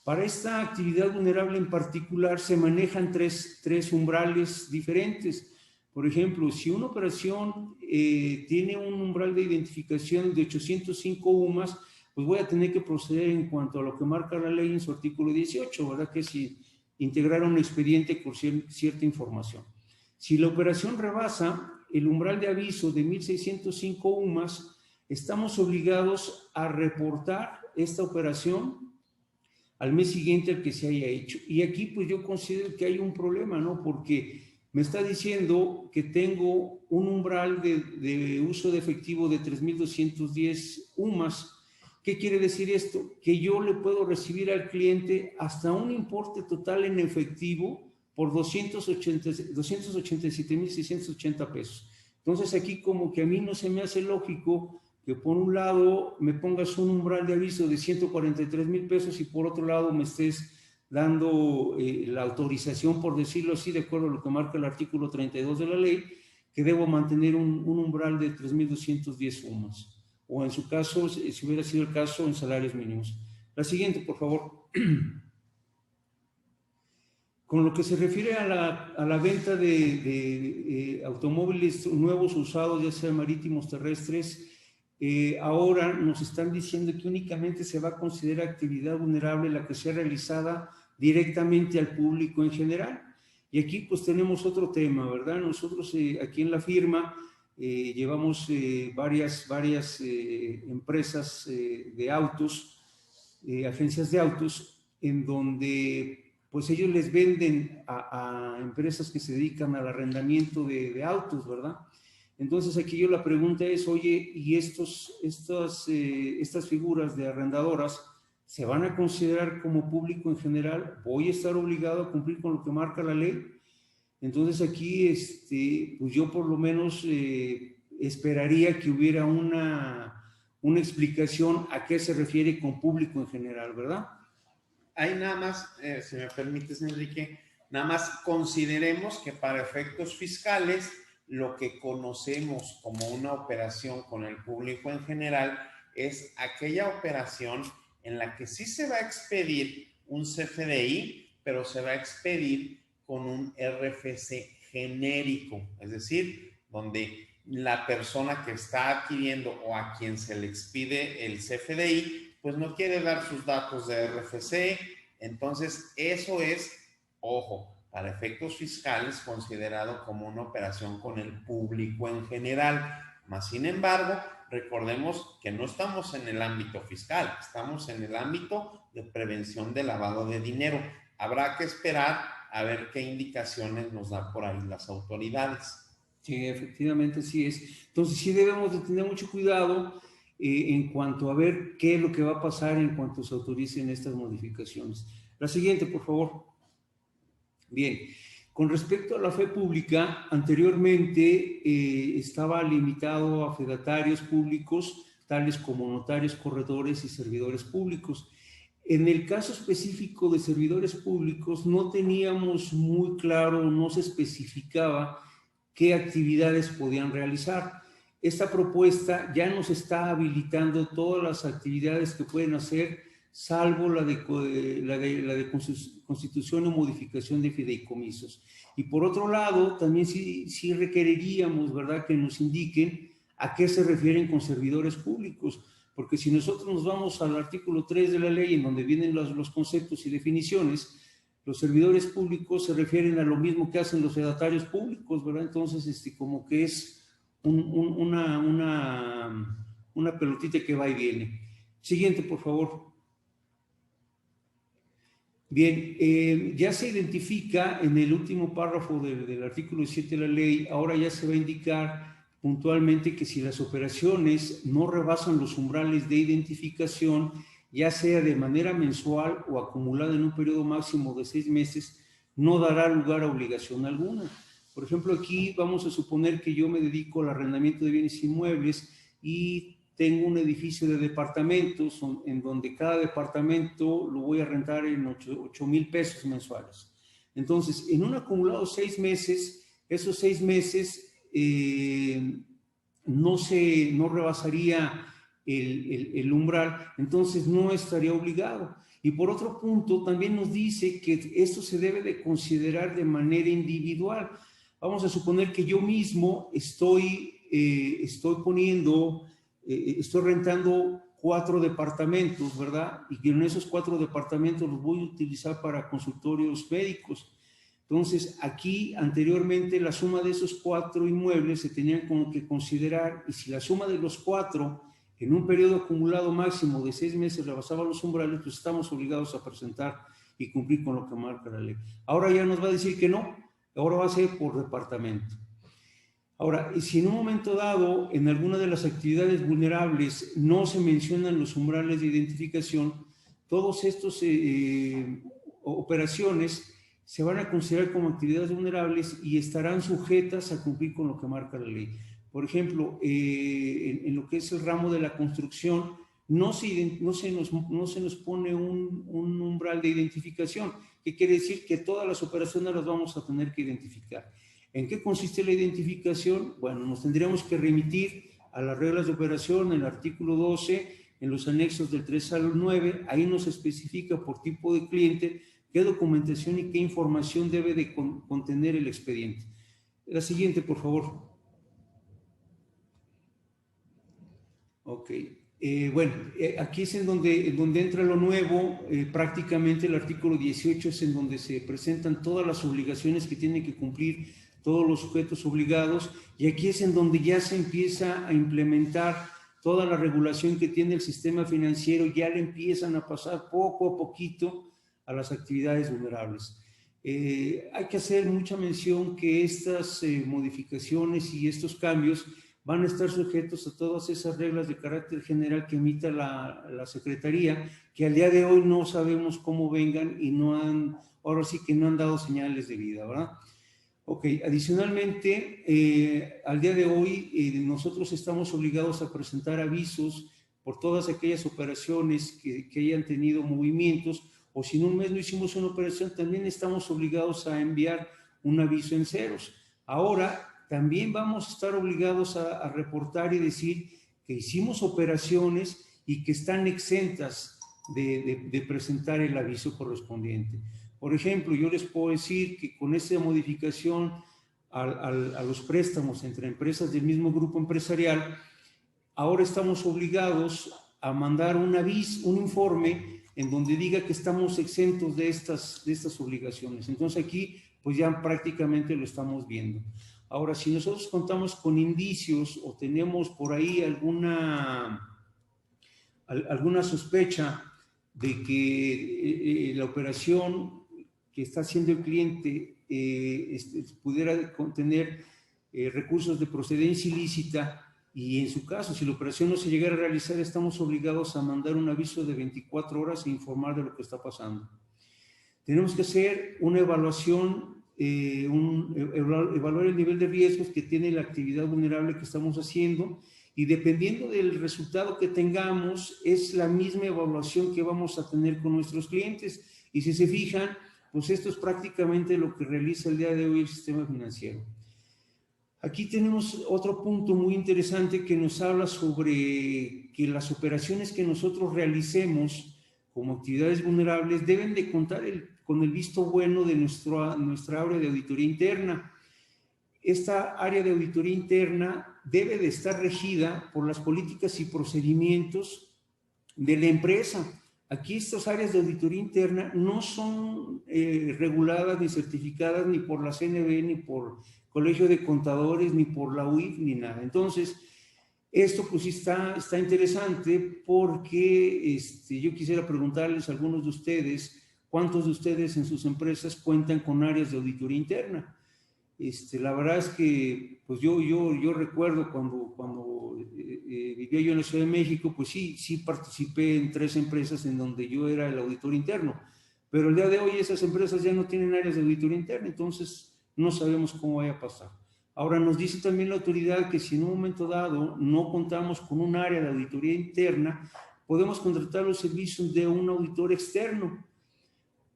para esta actividad vulnerable en particular se manejan tres umbrales diferentes. Por ejemplo, si una operación tiene un umbral de identificación de 805 UMAS, pues voy a tener que proceder en cuanto a lo que marca la ley en su artículo 18, ¿verdad? Que es integrar un expediente con cierta información. Si la operación rebasa el umbral de aviso de 1605 UMAS, estamos obligados a reportar esta operación al mes siguiente al que se haya hecho. Y aquí pues yo considero que hay un problema, ¿no? Porque me está diciendo que tengo un umbral de uso de efectivo de 3.210 UMAS, ¿Qué quiere decir esto? Que yo le puedo recibir al cliente hasta un importe total en efectivo por 287,680 pesos. Entonces aquí como que a mí no se me hace lógico que por un lado me pongas un umbral de aviso de 143,000 pesos y por otro lado me estés dando la autorización, por decirlo así, de acuerdo a lo que marca el artículo 32 de la ley, que debo mantener un umbral de 3,210 UMAS. O en su caso, si hubiera sido el caso, en salarios mínimos. La siguiente, por favor. Con lo que se refiere a la venta de automóviles nuevos o usados, ya sean marítimos, terrestres, ahora nos están diciendo que únicamente se va a considerar actividad vulnerable la que sea realizada directamente al público en general. Y aquí pues tenemos otro tema, ¿verdad? Nosotros aquí en la firma llevamos varias empresas de autos, agencias de autos, en donde pues ellos les venden a empresas que se dedican al arrendamiento de autos, ¿verdad? Entonces aquí yo la pregunta es, oye, ¿y estas figuras de arrendadoras se van a considerar como público en general? ¿Voy a estar obligado a cumplir con lo que marca la ley? Entonces aquí, pues yo por lo menos esperaría que hubiera una explicación a qué se refiere con público en general, ¿verdad? Ahí nada más, si me permites, Enrique, nada más consideremos que para efectos fiscales, lo que conocemos como una operación con el público en general es aquella operación en la que sí se va a expedir un CFDI, pero se va a expedir con un RFC genérico, es decir, donde la persona que está adquiriendo o a quien se le expide el CFDI, pues no quiere dar sus datos de RFC. Entonces, eso es, ojo, para efectos fiscales considerado como una operación con el público en general. Más sin embargo, recordemos que no estamos en el ámbito fiscal, estamos en el ámbito de prevención de lavado de dinero. Habrá que esperar a ver qué indicaciones nos dan por ahí las autoridades. Sí, efectivamente sí es. Entonces sí debemos de tener mucho cuidado en cuanto a ver qué es lo que va a pasar en cuanto se autoricen estas modificaciones. La siguiente, por favor. Bien, con respecto a la fe pública, anteriormente estaba limitado a fedatarios públicos, tales como notarios, corredores y servidores públicos. En el caso específico de servidores públicos, no teníamos muy claro, no se especificaba qué actividades podían realizar. Esta propuesta ya nos está habilitando todas las actividades que pueden hacer, salvo la de constitución o modificación de fideicomisos. Y por otro lado, también sí requeriríamos, ¿verdad?, que nos indiquen a qué se refieren con servidores públicos, porque si nosotros nos vamos al artículo 3 de la ley, en donde vienen los conceptos y definiciones, los servidores públicos se refieren a lo mismo que hacen los fedatarios públicos, ¿verdad? Entonces, como que es una pelotita que va y viene. Siguiente, por favor. Bien, ya se identifica en el último párrafo del artículo 7 de la ley, ahora ya se va a indicar puntualmente que si las operaciones no rebasan los umbrales de identificación, ya sea de manera mensual o acumulada en un periodo máximo de 6 meses, no dará lugar a obligación alguna. Por ejemplo, aquí vamos a suponer que yo me dedico al arrendamiento de bienes inmuebles y tengo un edificio de departamentos en donde cada departamento lo voy a rentar en 8,000 pesos mensuales. Entonces, en un acumulado 6 meses, esos 6 meses no rebasaría el umbral, entonces no estaría obligado. Y por otro punto, también nos dice que esto se debe de considerar de manera individual. Vamos a suponer que yo mismo estoy rentando 4 departamentos, ¿verdad? Y que en esos 4 departamentos los voy a utilizar para consultorios médicos. Entonces, aquí anteriormente la suma de esos 4 inmuebles se tenían como que considerar, y si la suma de los 4 en un periodo acumulado máximo de 6 meses rebasaba los umbrales, pues estamos obligados a presentar y cumplir con lo que marca la ley. Ahora ya nos va a decir que no, ahora va a ser por departamento. Ahora, y si en un momento dado, en alguna de las actividades vulnerables, no se mencionan los umbrales de identificación, todas estas operaciones se van a considerar como actividades vulnerables y estarán sujetas a cumplir con lo que marca la ley. Por ejemplo, en lo que es el ramo de la construcción, no se nos pone un umbral de identificación, que quiere decir que todas las operaciones las vamos a tener que identificar. ¿En qué consiste la identificación? Bueno, nos tendríamos que remitir a las reglas de operación, en el artículo 12, en los anexos del 3 al 9, ahí nos especifica por tipo de cliente qué documentación y qué información debe de contener el expediente. La siguiente, por favor. Ok. Bueno, aquí es en donde entra lo nuevo. Prácticamente el artículo 18 es en donde se presentan todas las obligaciones que tienen que cumplir todos los sujetos obligados, y aquí es en donde ya se empieza a implementar toda la regulación que tiene el sistema financiero, ya le empiezan a pasar poco a poquito a las actividades vulnerables. Hay que hacer mucha mención que estas modificaciones y estos cambios van a estar sujetos a todas esas reglas de carácter general que emita la Secretaría, que al día de hoy no sabemos cómo vengan y ahora sí que no han dado señales de vida, ¿verdad? Ok, adicionalmente, al día de hoy nosotros estamos obligados a presentar avisos por todas aquellas operaciones que hayan tenido movimientos, o si en un mes no hicimos una operación, también estamos obligados a enviar un aviso en ceros. Ahora, también vamos a estar obligados a reportar y decir que hicimos operaciones y que están exentas de presentar el aviso correspondiente. Por ejemplo, yo les puedo decir que con esta modificación a los préstamos entre empresas del mismo grupo empresarial, ahora estamos obligados a mandar un aviso, un informe en donde diga que estamos exentos de estas obligaciones. Entonces aquí pues ya prácticamente lo estamos viendo. Ahora, si nosotros contamos con indicios o tenemos por ahí alguna sospecha de que la operación que está haciendo el cliente pudiera contener recursos de procedencia ilícita, y en su caso, si la operación no se llegara a realizar, estamos obligados a mandar un aviso de 24 horas e informar de lo que está pasando. Tenemos que hacer una evaluación, evaluar el nivel de riesgos que tiene la actividad vulnerable que estamos haciendo, y dependiendo del resultado que tengamos, es la misma evaluación que vamos a tener con nuestros clientes. Y si se fijan, pues esto es prácticamente lo que realiza el día de hoy el sistema financiero. Aquí tenemos otro punto muy interesante que nos habla sobre que las operaciones que nosotros realicemos como actividades vulnerables deben de contar con el visto bueno de nuestra área de auditoría interna. Esta área de auditoría interna debe de estar regida por las políticas y procedimientos de la empresa. Aquí estas áreas de auditoría interna no son reguladas ni certificadas ni por la CNB, ni por Colegio de Contadores, ni por la UIF, ni nada. Entonces, esto pues sí está interesante, porque yo quisiera preguntarles a algunos de ustedes, ¿cuántos de ustedes en sus empresas cuentan con áreas de auditoría interna? La verdad es que pues yo recuerdo cuando vivía yo en la Ciudad de México, pues sí participé en 3 empresas en donde yo era el auditor interno, pero el día de hoy esas empresas ya no tienen áreas de auditoría interna, entonces no sabemos cómo vaya a pasar. Ahora, nos dice también la autoridad que si en un momento dado no contamos con un área de auditoría interna, podemos contratar los servicios de un auditor externo,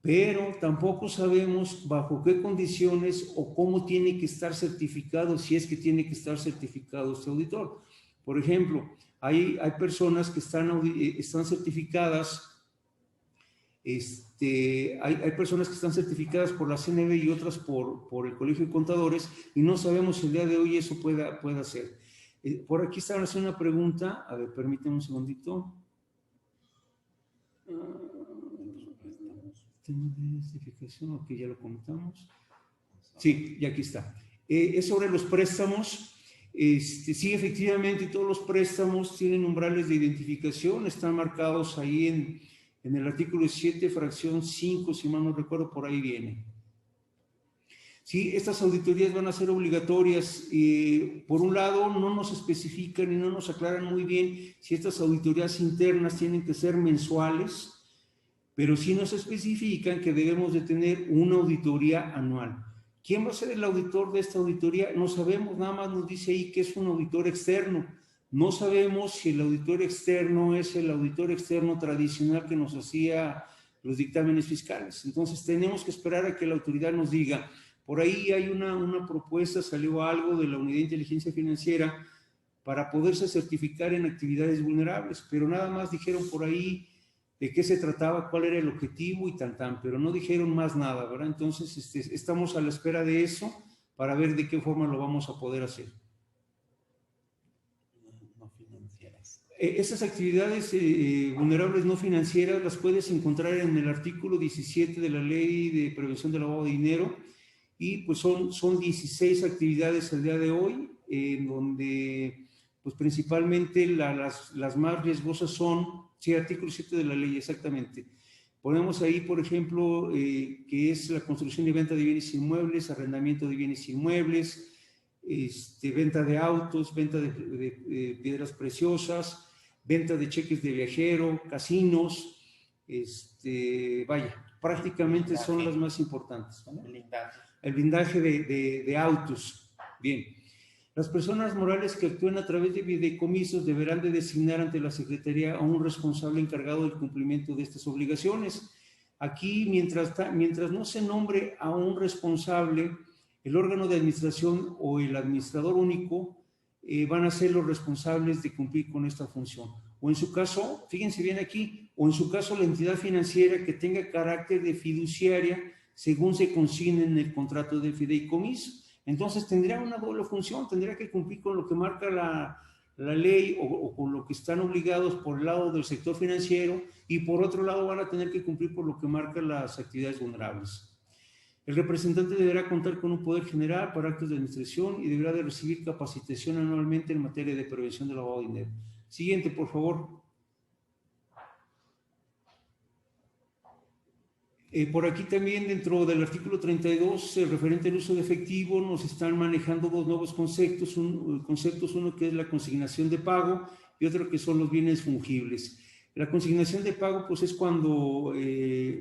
pero tampoco sabemos bajo qué condiciones o cómo tiene que estar certificado, si es que tiene que estar certificado este auditor. Por ejemplo, hay personas que están certificadas, hay personas que están certificadas por la CNB y otras por el Colegio de Contadores, y no sabemos si el día de hoy eso pueda ser. Por aquí estaban haciendo una pregunta, a ver, permítanme un segundito. Tema de certificación, ok, ya lo comentamos. Sí, y aquí está. Es sobre los préstamos. Sí, efectivamente, todos los préstamos tienen umbrales de identificación, están marcados ahí en el artículo 7, fracción 5, si mal no recuerdo, por ahí viene. Sí, estas auditorías van a ser obligatorias. Por un lado, no nos especifican y no nos aclaran muy bien si estas auditorías internas tienen que ser mensuales, pero sí nos especifican que debemos de tener una auditoría anual. ¿Quién va a ser el auditor de esta auditoría? No sabemos, nada más nos dice ahí que es un auditor externo. No sabemos si el auditor externo es el auditor externo tradicional que nos hacía los dictámenes fiscales. Entonces tenemos que esperar a que la autoridad nos diga. Por ahí hay una propuesta, salió algo de la Unidad de Inteligencia Financiera para poderse certificar en actividades vulnerables, pero nada más dijeron por ahí de qué se trataba, cuál era el objetivo y tan, pero no dijeron más nada, ¿verdad? Entonces estamos a la espera de eso para ver de qué forma lo vamos a poder hacer. No financieras. Esas actividades vulnerables no financieras las puedes encontrar en el artículo 17 de la Ley de Prevención del Lavado de Dinero, y pues son 16 actividades al día de hoy, en donde pues principalmente las más riesgosas son, sí, artículo 7 de la ley, exactamente. Ponemos ahí, por ejemplo, que es la construcción y venta de bienes inmuebles, arrendamiento de bienes inmuebles, venta de autos, venta de piedras preciosas, venta de cheques de viajero, casinos, vaya, prácticamente son las más importantes, ¿vale? El blindaje de autos. Bien. Las personas morales que actúen a través de fideicomisos deberán de designar ante la Secretaría a un responsable encargado del cumplimiento de estas obligaciones. Aquí, mientras no se nombre a un responsable, el órgano de administración o el administrador único van a ser los responsables de cumplir con esta función. O en su caso, fíjense bien aquí, o en su caso la entidad financiera que tenga carácter de fiduciaria según se consigne en el contrato de fideicomiso. Entonces tendría una doble función, tendría que cumplir con lo que marca la ley o con lo que están obligados por el lado del sector financiero, y por otro lado van a tener que cumplir por lo que marca las actividades vulnerables. El representante deberá contar con un poder general para actos de administración y deberá de recibir capacitación anualmente en materia de prevención del lavado de dinero. Siguiente, por favor. Por aquí también, dentro del artículo 32, referente al uso de efectivo, nos están manejando dos nuevos conceptos. Uno que es la consignación de pago y otro que son los bienes fungibles. La consignación de pago pues es cuando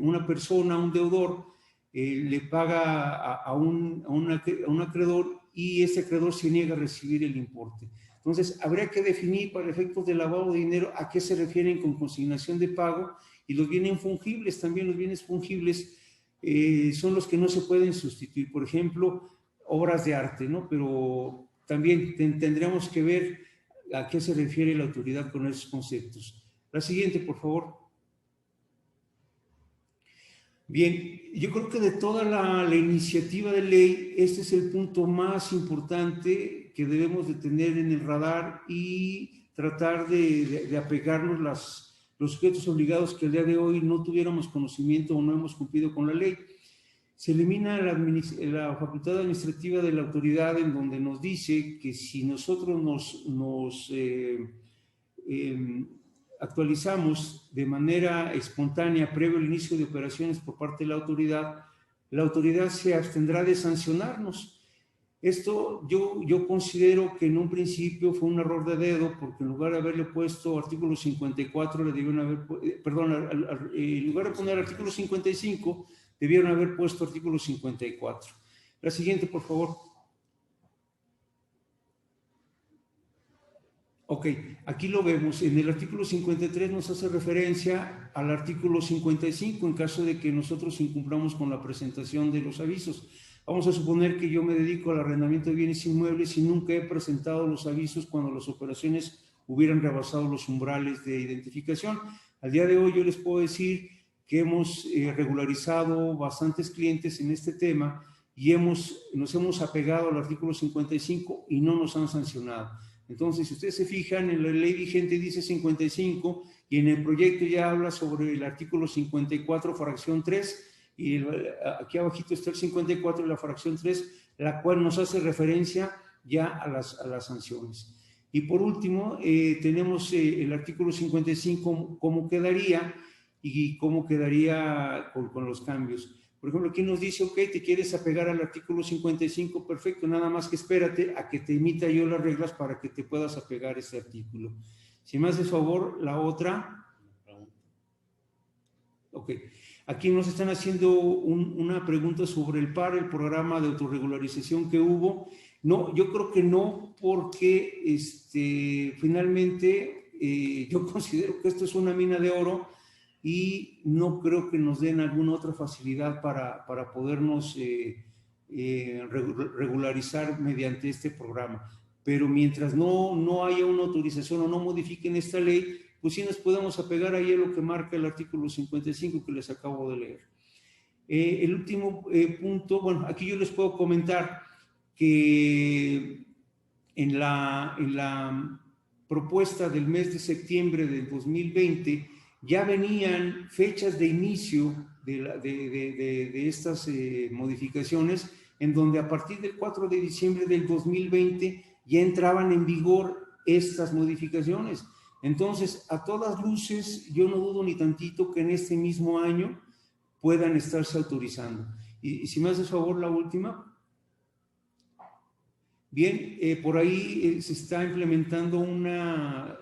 una persona, un deudor, le paga a un acreedor y ese acreedor se niega a recibir el importe. Entonces, habría que definir para efectos de lavado de dinero a qué se refieren con consignación de pago. Y los bienes fungibles, también los bienes fungibles son los que no se pueden sustituir. Por ejemplo, obras de arte, ¿no? Pero también tendríamos que ver a qué se refiere la autoridad con esos conceptos. La siguiente, por favor. Bien, yo creo que de toda la iniciativa de ley, este es el punto más importante que debemos de tener en el radar y tratar de apegarnos los sujetos obligados que al día de hoy no tuviéramos conocimiento o no hemos cumplido con la ley. Se elimina la facultad administrativa de la autoridad, en donde nos dice que si nosotros nos actualizamos de manera espontánea previo al inicio de operaciones por parte de la autoridad se abstendrá de sancionarnos. Esto yo considero que en un principio fue un error de dedo, porque en lugar de haberle puesto artículo 54, le debieron haber, en lugar de poner artículo 55, debieron haber puesto artículo 54. La siguiente, por favor. Ok, aquí lo vemos. En el artículo 53 nos hace referencia al artículo 55 en caso de que nosotros incumplamos con la presentación de los avisos. Vamos a suponer que yo me dedico al arrendamiento de bienes inmuebles y nunca he presentado los avisos cuando las operaciones hubieran rebasado los umbrales de identificación. Al día de hoy yo les puedo decir que hemos regularizado bastantes clientes en este tema y nos hemos apegado al artículo 55 y no nos han sancionado. Entonces, si ustedes se fijan, en la ley vigente dice 55 y en el proyecto ya habla sobre el artículo 54, fracción 3, y aquí abajito está el 54 y la fracción 3, la cual nos hace referencia ya a las sanciones. Y por último, tenemos el artículo 55, cómo quedaría y cómo quedaría con los cambios. Por ejemplo, aquí nos dice, ok, te quieres apegar al artículo 55, perfecto, nada más que espérate a que te emita yo las reglas para que te puedas apegar a ese artículo. Si me haces favor, la otra. Ok, aquí nos están haciendo una pregunta sobre el PAR, el programa de autorregularización que hubo. No, yo creo que no, porque finalmente yo considero que esto es una mina de oro y no creo que nos den alguna otra facilidad para podernos regularizar mediante este programa. Pero mientras no haya una autorización o no modifiquen esta ley, pues sí nos podemos apegar ahí a lo que marca el artículo 55 que les acabo de leer. El último punto, bueno, aquí yo les puedo comentar que en la propuesta del mes de septiembre del 2020 ya venían fechas de inicio de estas modificaciones, en donde a partir del 4 de diciembre del 2020 ya entraban en vigor estas modificaciones. Entonces, a todas luces, yo no dudo ni tantito que en este mismo año puedan estarse autorizando. Y si me haces favor, la última. Bien, por ahí se está implementando una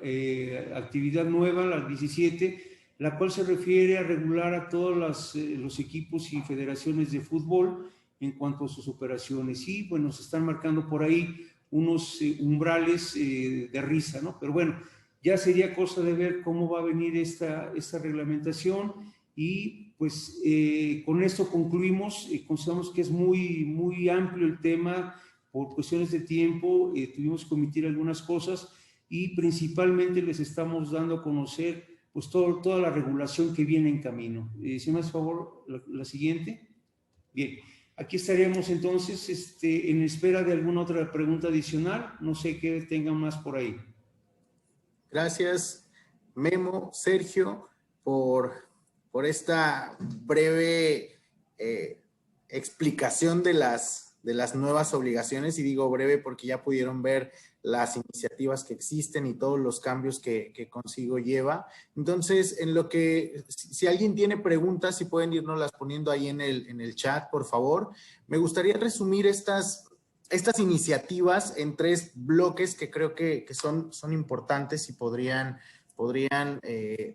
actividad nueva, la 17, la cual se refiere a regular a todos los equipos y federaciones de fútbol en cuanto a sus operaciones. Y bueno, se están marcando por ahí unos umbrales de risa, ¿no? Pero bueno, ya sería cosa de ver cómo va a venir esta reglamentación y pues con esto concluimos. Consideramos que es muy amplio el tema. Por cuestiones de tiempo tuvimos que omitir algunas cosas y principalmente les estamos dando a conocer pues toda la regulación que viene en camino. Si me hace favor, la siguiente. Bien, aquí estaremos entonces en espera de alguna otra pregunta adicional. No sé qué tengan más por ahí. Gracias, Memo, Sergio, por esta breve explicación de las nuevas obligaciones, y digo breve porque ya pudieron ver las iniciativas que existen y todos los cambios que consigo lleva. Entonces, en lo que, si alguien tiene preguntas, si pueden irnoslas poniendo ahí en el chat, por favor. Me gustaría resumir estas iniciativas en 3 bloques que creo que son importantes y podrían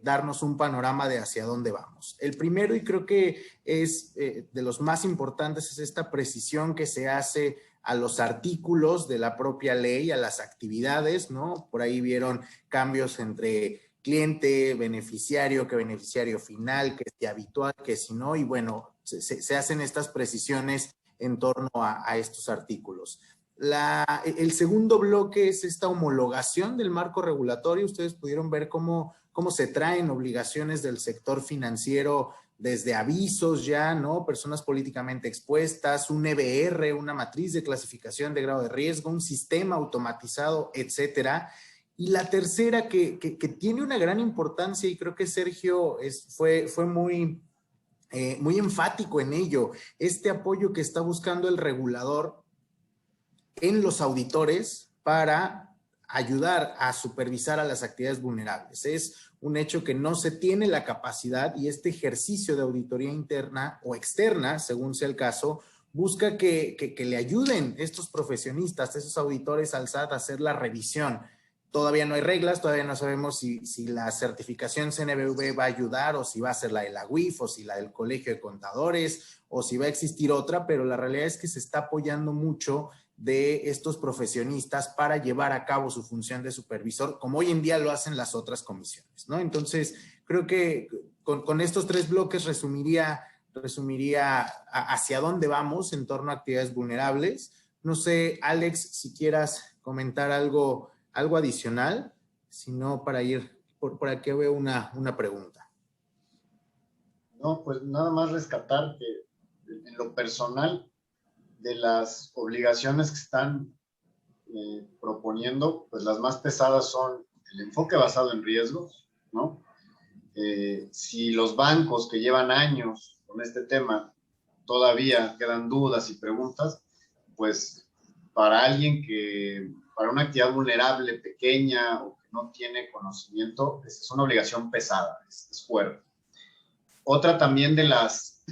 darnos un panorama de hacia dónde vamos. El primero, y creo que es de los más importantes, es esta precisión que se hace a los artículos de la propia ley, a las actividades, ¿no? Por ahí vieron cambios entre cliente, beneficiario, que beneficiario final, que si habitual, que si no, y bueno, se hacen estas precisiones en torno a estos artículos. El segundo bloque es esta homologación del marco regulatorio. Ustedes pudieron ver cómo se traen obligaciones del sector financiero desde avisos ya, ¿no? Personas políticamente expuestas, un EBR, una matriz de clasificación de grado de riesgo, un sistema automatizado, etcétera. Y la tercera que tiene una gran importancia, y creo que Sergio fue muy enfático en ello, este apoyo que está buscando el regulador en los auditores para ayudar a supervisar a las actividades vulnerables. Es un hecho que no se tiene la capacidad, y este ejercicio de auditoría interna o externa, según sea el caso, busca que le ayuden estos profesionistas, esos auditores al SAT a hacer la revisión. Todavía no hay reglas, todavía no sabemos si la certificación CNBV va a ayudar, o si va a ser la de la UIF, o si la del Colegio de Contadores, o si va a existir otra, pero la realidad es que se está apoyando mucho de estos profesionistas para llevar a cabo su función de supervisor, como hoy en día lo hacen las otras comisiones, ¿no? Entonces, creo que con estos 3 bloques resumiría hacia dónde vamos en torno a actividades vulnerables. No sé, Alex, si quieras comentar algo adicional, si no, para ir por aquí veo una pregunta. No, pues nada más rescatar que en lo personal, de las obligaciones que están proponiendo, pues las más pesadas son el enfoque basado en riesgos, ¿no? Si los bancos que llevan años con este tema todavía quedan dudas y preguntas, pues para una actividad vulnerable, pequeña o que no tiene conocimiento, es una obligación pesada, es fuerte. Otra también de las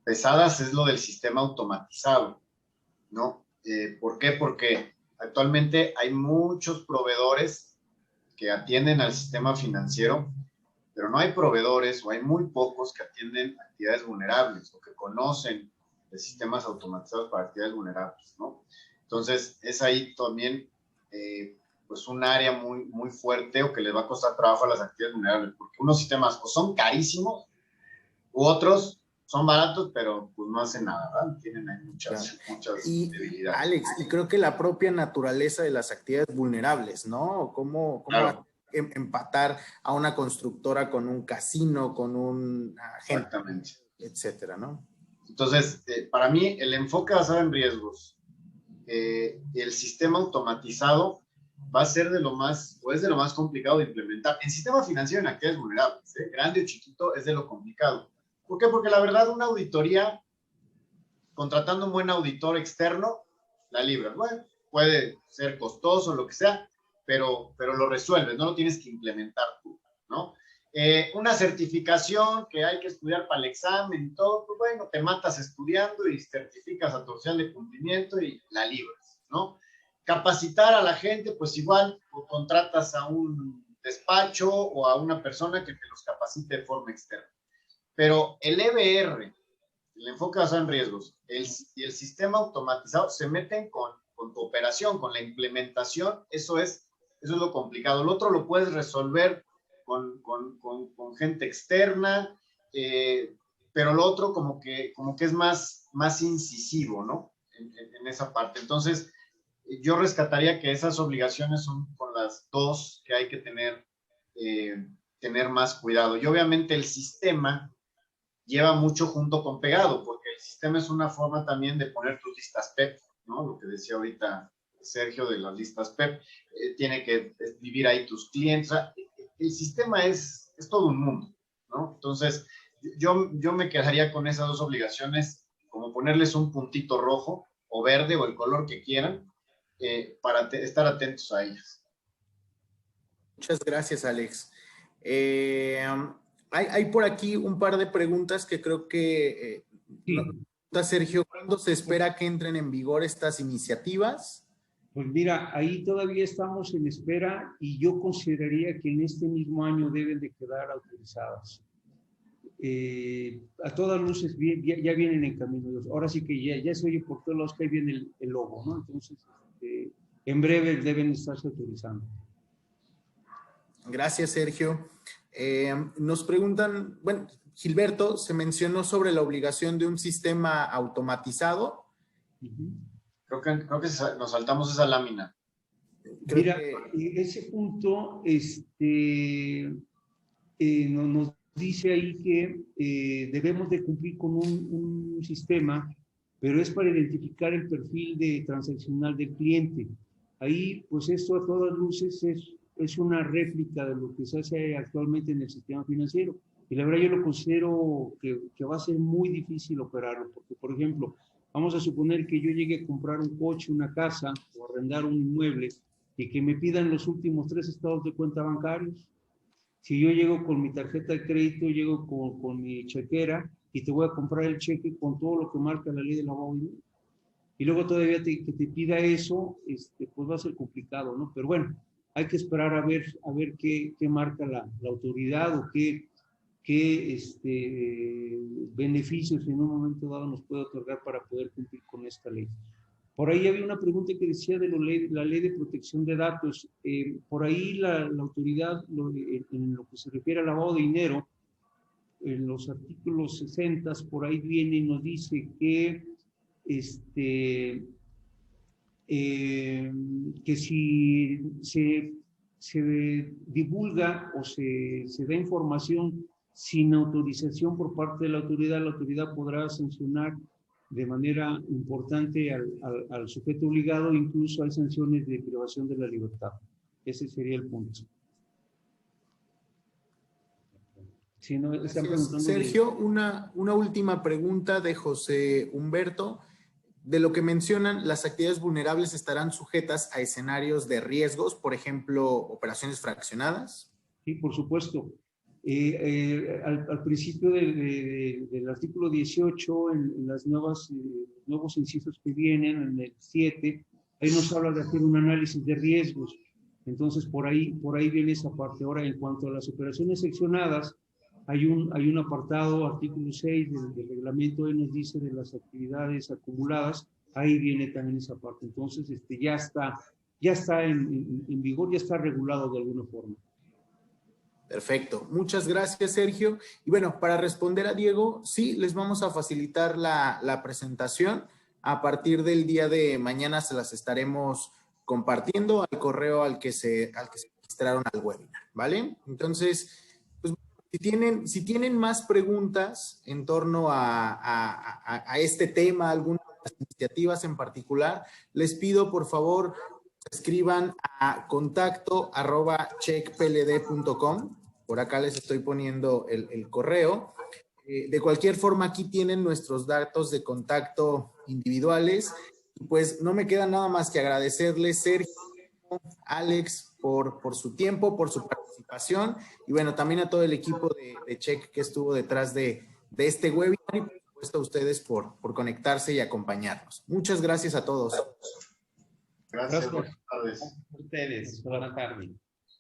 pesadas es lo del sistema automatizado, ¿no? ¿Por qué? Porque actualmente hay muchos proveedores que atienden al sistema financiero, pero no hay proveedores o hay muy pocos que atienden actividades vulnerables o que conocen de sistemas automatizados para actividades vulnerables, ¿no? Entonces, es ahí también pues un área muy, muy fuerte o que les va a costar trabajo a las actividades vulnerables, porque unos sistemas o son carísimos u otros son baratos, pero pues no hacen nada, ¿verdad? Tienen ahí muchas debilidades. Alex, y creo que la propia naturaleza de las actividades vulnerables, ¿no? ¿Cómo Claro. empatar a una constructora con un casino, con un agente, Exactamente, etcétera, ¿no? Entonces, para mí, el enfoque basado en riesgos, el sistema automatizado va a ser de lo más, o es de lo más complicado de implementar. En sistema financiero en actividades vulnerables, grande o chiquito, es de lo complicado. ¿Por qué? Porque la verdad, una auditoría, contratando un buen auditor externo, la libra. Bueno, puede ser costoso, lo que sea, pero lo resuelves, no lo tienes que implementar tú, ¿no? Una certificación que hay que estudiar para el examen y todo, pues bueno, te matas estudiando y certificas a tu oficial de cumplimiento y la libras, ¿no? Capacitar a la gente, pues igual, o contratas a un despacho o a una persona que te los capacite de forma externa. Pero el EBR, el enfoque basado en riesgos, y el sistema automatizado se meten con tu operación, con la implementación, eso es lo complicado. Lo otro lo puedes resolver con gente externa, pero lo otro como que es más incisivo, ¿no? En esa parte. Entonces, yo rescataría que esas obligaciones son con las dos que hay que tener más cuidado. Y obviamente el sistema lleva mucho junto con pegado, porque el sistema es una forma también de poner tus listas PEP, ¿no? Lo que decía ahorita Sergio de las listas PEP, tiene que vivir ahí tus clientes. O sea, el sistema es todo un mundo, ¿no? Entonces, yo me quedaría con esas dos obligaciones, como ponerles un puntito rojo o verde o el color que quieran, para estar atentos a ellas. Muchas gracias, Alex. Hay por aquí un par de preguntas que creo que Sí. Sergio, ¿cuándo se espera que entren en vigor estas iniciativas? Pues mira, ahí todavía estamos en espera y yo consideraría que en este mismo año deben de quedar autorizadas. A todas luces ya vienen en camino. Ahora sí que ya se oye por todos lados que ahí viene el logo, ¿no? Entonces, en breve deben estarse autorizando. Gracias, Sergio. Nos preguntan, bueno, Gilberto, se mencionó sobre la obligación de un sistema automatizado. Creo que nos saltamos esa lámina. Mira, ese punto nos dice ahí que debemos de cumplir con un sistema, pero es para identificar el perfil de transaccional del cliente. Ahí, pues esto a todas luces es una réplica de lo que se hace actualmente en el sistema financiero. Y la verdad yo lo considero que va a ser muy difícil operarlo, porque, por ejemplo, vamos a suponer que yo llegue a comprar un coche, una casa o arrendar un inmueble y que me pidan los últimos 3 estados de cuenta bancarios. Si yo llego con mi tarjeta de crédito, llego con mi chequera y te voy a comprar el cheque con todo lo que marca la ley de lavado de dinero. Y luego todavía que te pida eso, pues va a ser complicado, ¿no? Pero bueno, hay que esperar a ver qué marca la autoridad o qué beneficios en un momento dado nos puede otorgar para poder cumplir con esta ley. Por ahí había una pregunta que decía de la ley de protección de datos. Por ahí la autoridad, en lo que se refiere al lavado de dinero, en los artículos 60, por ahí viene y nos dice que que si se divulga o se da información sin autorización por parte de la autoridad podrá sancionar de manera importante al sujeto obligado, incluso hay sanciones de privación de la libertad. Ese sería el punto. Si no, están preguntando Sergio, una última pregunta de José Humberto. De lo que mencionan, las actividades vulnerables estarán sujetas a escenarios de riesgos, por ejemplo, operaciones fraccionadas. Sí, por supuesto. Al principio del artículo 18, en las nuevos incisos que vienen, en el 7, ahí nos habla de hacer un análisis de riesgos. Entonces, por ahí viene esa parte. Ahora, en cuanto a las operaciones seccionadas, hay un apartado, artículo 6 del reglamento, ahí nos dice de las actividades acumuladas, ahí viene también esa parte. Entonces, ya está en vigor, ya está regulado de alguna forma. Perfecto. Muchas gracias, Sergio. Y bueno, para responder a Diego, sí, les vamos a facilitar la presentación. A partir del día de mañana se las estaremos compartiendo al correo al que se registraron al webinar, ¿vale? Entonces, pues, si tienen más preguntas en torno a este tema, algunas iniciativas en particular, les pido, por favor, escriban a contacto@checkpld.com. Por acá les estoy poniendo el correo. De cualquier forma, aquí tienen nuestros datos de contacto individuales. Pues no me queda nada más que agradecerles, Sergio, Alex, por su tiempo, por su participación, y bueno, también a todo el equipo de Check que estuvo detrás de este webinar, y por supuesto a ustedes por conectarse y acompañarnos. Muchas gracias a todos. Gracias. A ustedes. Buenas tardes.